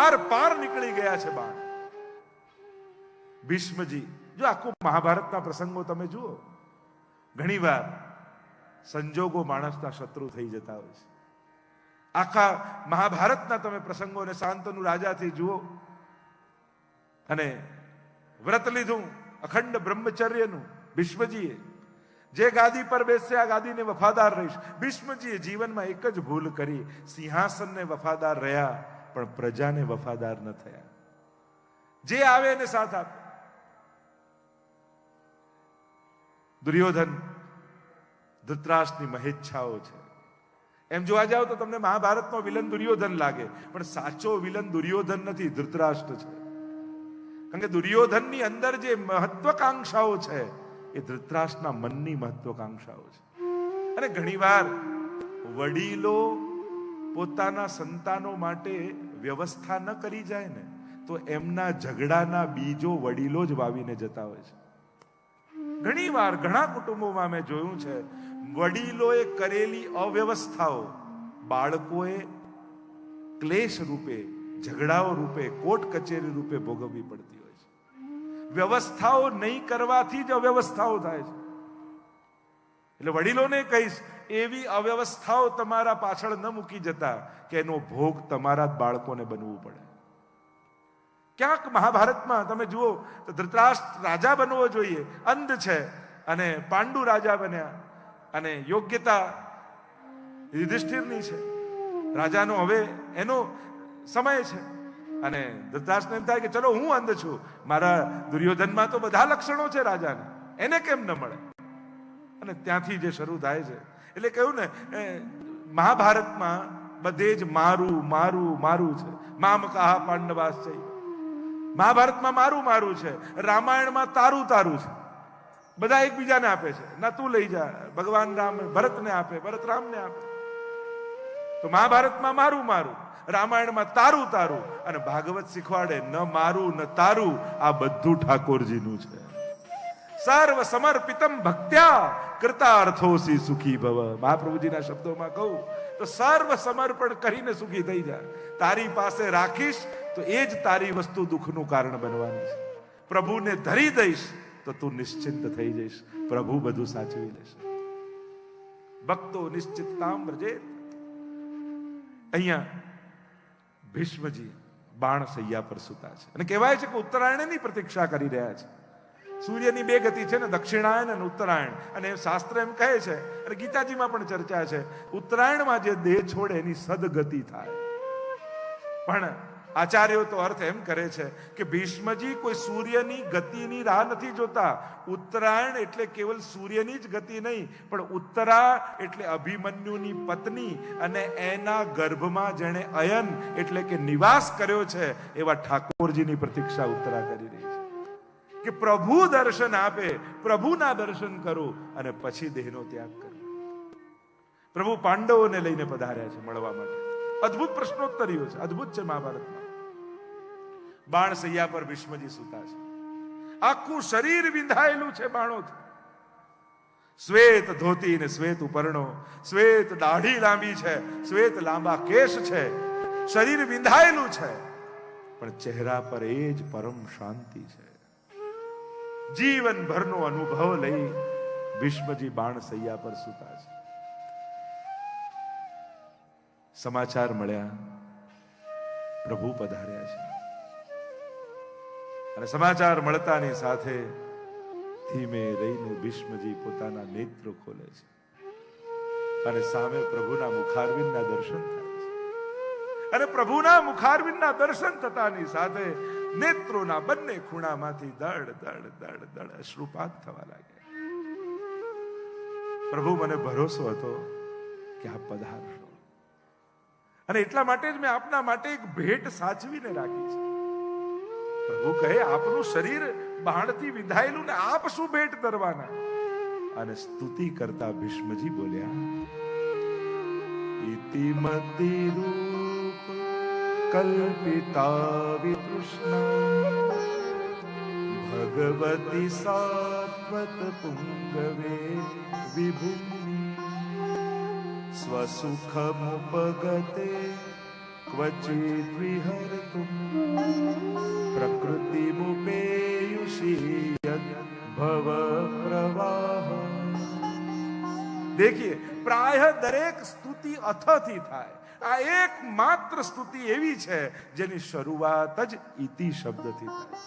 આર પાર નીકળી ગયા છે બાણ. ભીષ્મજી, જો આખું મહાભારતના પ્રસંગો તમે જુઓ, ઘણીવાર સંજોગો માણસના શત્રુ થઈ જતા હોય છે. આખા મહાભારતના તમે પ્રસંગોને શાંતનુ રાજાથી જુઓ અને વ્રત લીધું અખંડ બ્રહ્મચર્યનું ભીષ્મજીએ. જે ગાદી પર બેસે આ ગાદીને વફાદાર રહીશ. ભીષ્મજીએ જીવનમાં એક જ ભૂલ કરી, સિંહાસનને વફાદાર રહ્યા પણ પ્રજાને વફાદાર ન થયા. જે આવે એને સાથ આપે. દુર્યોધન ધૃતરાષ્ટ્રની મહેચ્છાઓ છે. એમ જોવા જાવ તો તમને મહાભારતનો વિલન દુર્યોધન લાગે, પણ સાચો વિલન દુર્યોધન નથી, ધૃતરાષ્ટ્ર છે. કારણ કે દુર્યોધનની અંદર જે મહત્વકાંક્ષાઓ છે એ ધૃતરાષ્ટ્રના મનની મહત્વકાંક્ષાઓ છે. અને ઘણીવાર વડીલો પોતાના સંતાનો માટે વ્યવસ્થા ન કરી જાય ને તો એમના ઝઘડાના બીજો વડીલો જ વાવીને જતા હોય છે. ઘણીવાર ઘણા કુટુંબોમાં મેં જોયું છે, વડીલોએ કરેલી અવ્યવસ્થાઓ બાળકોએ ક્લેશ રૂપે, ઝઘડાઓ રૂપે, કોર્ટ કચેરી રૂપે ભોગવવી પડતી હોય છે. વ્યવસ્થાઓ નહીં કરવાથી જ અવ્યવસ્થાઓ થાય છે. એટલે વડીલોને કહીશ, એવી અવ્યવસ્થાઓ તમારા પાછળ ન મૂકી જતા કે એનો ભોગ તમારા જ બાળકોને બનવું પડે. ક્યાંક મહાભારતમાં તમે જુઓ તો ધૃતરાષ્ટ્ર રાજા બનવો જોઈએ, અંધ છે અને પાંડુ રાજા બન્યા. અને યોગ્યતા યુધિષ્ઠિરની છે, રાજાનો હવે એનો સમય છે. અને ધૃતરાષ્ટ્રને એમ થાય કે ચલો હું અંધ છું, મારા દુર્યોધનમાં તો બધા લક્ષણો છે રાજાને, એને કેમ ન મળે? અને ત્યાંથી જે શરૂ થાય છે. એટલે કહ્યું ને, મહાભારતમાં બધે જ મારું મારું મારું છે. મામ કહા પાંડવાસ છે. મહાભારતમાં મારું મારું છે, રામાયણમાં તારું તારું છે. બધા એકબીજાને આપે છે, ના તું લઈ જા. ભગવાન રામ ભરતને આપે, ભરત રામને આપે. તો મહાભારતમાં મારું મારું, રામાયણમાં તારું તારું, અને ભાગવત શીખવાડે ન મારું ન તારું, આ બધું ઠાકોરજીનું છે. સર્વ સમર્પિતમ ભક્ત્યા કૃતાર્થોસી સુખી ભવ. મહાપ્રભુજીના શબ્દોમાં કહું તો સર્વ સમર્પણ કરીને સુખી થઈ જા. તારી પાસે રાખીશ તો એ જ તારી વસ્તુ દુઃખનું કારણ બનવાની છે. પ્રભુને ધરી દઈશ તો તું નિશ્ચિંત થઈ જઈશ, પ્રભુ બધું સાચવી લેશે. ભક્તો નિશ્ચિતતામ વ્રજેત. અહીંયા ભીષ્મજી બાણ સૈયા પર સૂતા છે અને કહેવાય છે કે ઉત્તરાયણની પ્રતીક્ષા કરી રહ્યા છે. સૂર્યની બે ગતિ છે ને, દક્ષિણાયન અને ઉત્તરાયણ. અને શાસ્ત્ર એમ કહે છે અને ગીતાજીમાં પણ ચર્ચા છે, ઉત્તરાયણમાં જે દેહ છોડે એની સદગતિ થાય. પણ આચાર્યો તો અર્થ એમ કરે છે કે ભીષ્મજી કોઈ સૂર્યની ગતિની રાહ નથી જોતા. ઉત્તરાયણ એટલે કેવલ સૂર્યની જ ગતિ નહીં, પણ ઉત્તરા એટલે અભિમન્યુની પત્ની અને એના ગર્ભમાં જેણે અયન એટલે કે નિવાસ કર્યો છે એવા ઠાકોરજીની પ્રતીક્ષા ઉત્તરા કરી રહી છે. કે પ્રભુ દર્શન આપે, પ્રભુના દર્શન કરું અને પછી દેહનો ત્યાગ કરું. પ્રભુ પાંડવોને લઈને પધાર્યા છે મળવા માટે. અદ્ભુત પ્રશ્નોત્તરીઓ છે, અદ્ભુત છે મહાભારતમાં. બાણ સૈયા પર ભીષ્મજી સૂતા છે, આખું શરીર વિંધાયેલું છે બાણોથી. શ્વેત ધોતી ને શ્વેત ઉપરણો, શ્વેત દાઢી લાંબી છે, શ્વેત લાંબા કેશ છે, શરીર વિંધાયેલું છે, પણ ચહેરા પર એ જ પરમ શાંતિ છે. જીવનભરનો અનુભવ લઈ ભીષ્મજી બાણ સૈયા પર સૂતા છે. સમાચાર મળ્યા, પ્રભુ પધાર્યા છે. અને સમાચાર મળતાની સાથે ધીમે રહીને ભીષ્મજી પોતાના નેત્રો ખોલે છે અને સામે પ્રભુના મુખારવિંદના દર્શન થાય છે. અને પ્રભુના મુખારવિંદના દર્શન થતાની સાથે નેત્રોના બંને ખૂણામાંથી દડ દડ દડ દડ અશ્રુપાત થવા લાગ્યા. પ્રભુ, મને ભરોસો હતો કે આપ પધારશો, અને એટલા માટે જ મેં આપના માટે એક ભેટ સાચવીને રાખી છે. પ્રભુ કહે, આપનું શરીર બાણથી વિંધાયેલું ને આપ શું ભેટ કરવાના? અને સ્તુતિ કરતા ભીષ્મજી બોલ્યા, ઇતિમતિ રૂપ કલ્પિતા વિતૃષ્ણા ભગવતી સાત્વત પુંગવે વિભૂમિ સ્વસુખમુપગતે ક્વચિત વિહર્તુમ પ્રકૃતિ મુપેયુષી ભવ પ્રવાહ. દેખીએ, પ્રાય દરેક સ્તુતિ અથથી થાય. આ એકમાત્ર સ્તુતિ એવી છે જેની શરૂઆત જ ઇતિ શબ્દથી થાય.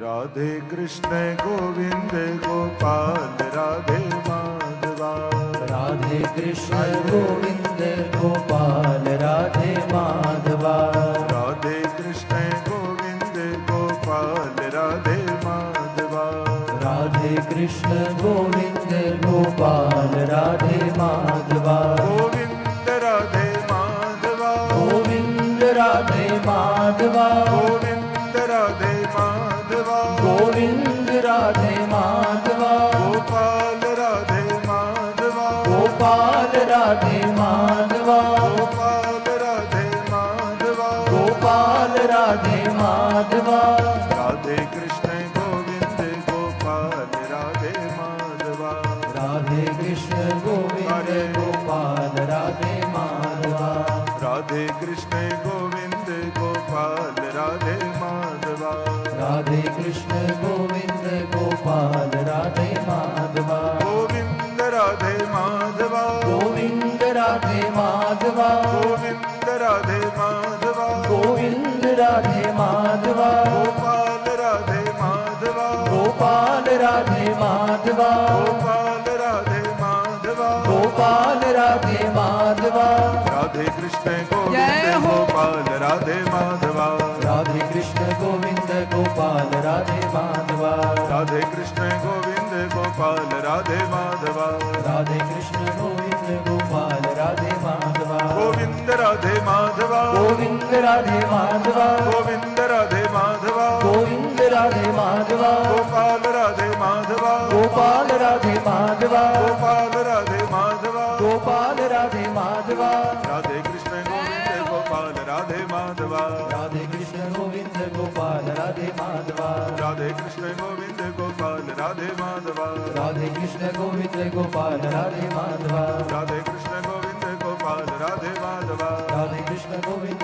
રાધે કૃષ્ણ ગોવિંદ ગોપાલ રાધે માધવા. રાધે કૃષ્ણ ગોવિંદ ગોપાલ રાધે માધવા. રાધે કૃષ્ણ ગોવિંદ ગોપાલ રાધે માધવા. રાધે કૃષ્ણ ગોવિંદ ગોપાલ રાધે માધવા. ગોવિંદ રાધે માધવા. ગોવિંદ રાધે માધવા. ગોવિંદ રાધે માધવા. ગોવિંદ રાધે માધવા. ગોપાલ રાધે માધવા. ગોપાલ રાધે માધવા. ગોપાલ રાધે માધવા. ગોપાલ રાધે માધવા. રાધે કૃષ્ણ ગોવિંદ ગોપાલ રાધે માધવા. રાધે કૃષ્ણ ગોવિંદ ગોપાલ રાધે માધવા. રાધે કૃષ્ણ ગોવિંદ ગોપાલ રાધે માધવા. રાધે કૃષ્ણ ગોવિંદ ગોપાલ રાધે માધવા. ગોવિંદ રાધે માધવા. ગોવિંદ રાધે માધવા. ગોવિંદ રાધે માધવા. ગોવિંદ રાધે માધવા. ગોપાલ રાધે માધવા. ગોપાલ રાધે માધવા. ગોપાલ રાધે માધવા. ગોપાલ રાધે માધવા. રાધે કૃષ્ણ ગોવિંદ ગોપાલ રાધે માધવા. રાધે કૃષ્ણ ગોવિંદ ગોપાલ રાધે માધવા. રાધે કૃષ્ણ ગોવિંદ ગોપાલ રાધે માધવા. રાધે કૃષ્ણ ગોવિંદ ગોપાલ રાધે માધવા. ગોવિંદ રાધે માધવા. ગોવિંદ રાધે માધવા. ગોવિંદ રાધે માધવા. ગોવિંદ રાધે માધવા. ગોપાલ રાધે માધવા. ગોપાલ રાધે માધવા. ગોપાલ રાધે માધવા. ગોપાલ રાધે માધવા. રાધે કૃષ્ણ ગોવિંદ ગોપાલ રાધે માધવા. રાધે કૃષ્ણ ગોવિંદ ગોપાલ રાધે માધવા. રાધે કૃષ્ણ ગોવિંદ ગોપાલ રાધે માધવા. રાધે કૃષ્ણ ગોવિંદ ગોપાલ રાધે માધવા. રાધે કૃષ્ણ ગોવિંદ ગોપાલ રાધે માધવા. રાધે કૃષ્ણ ગોવિંદ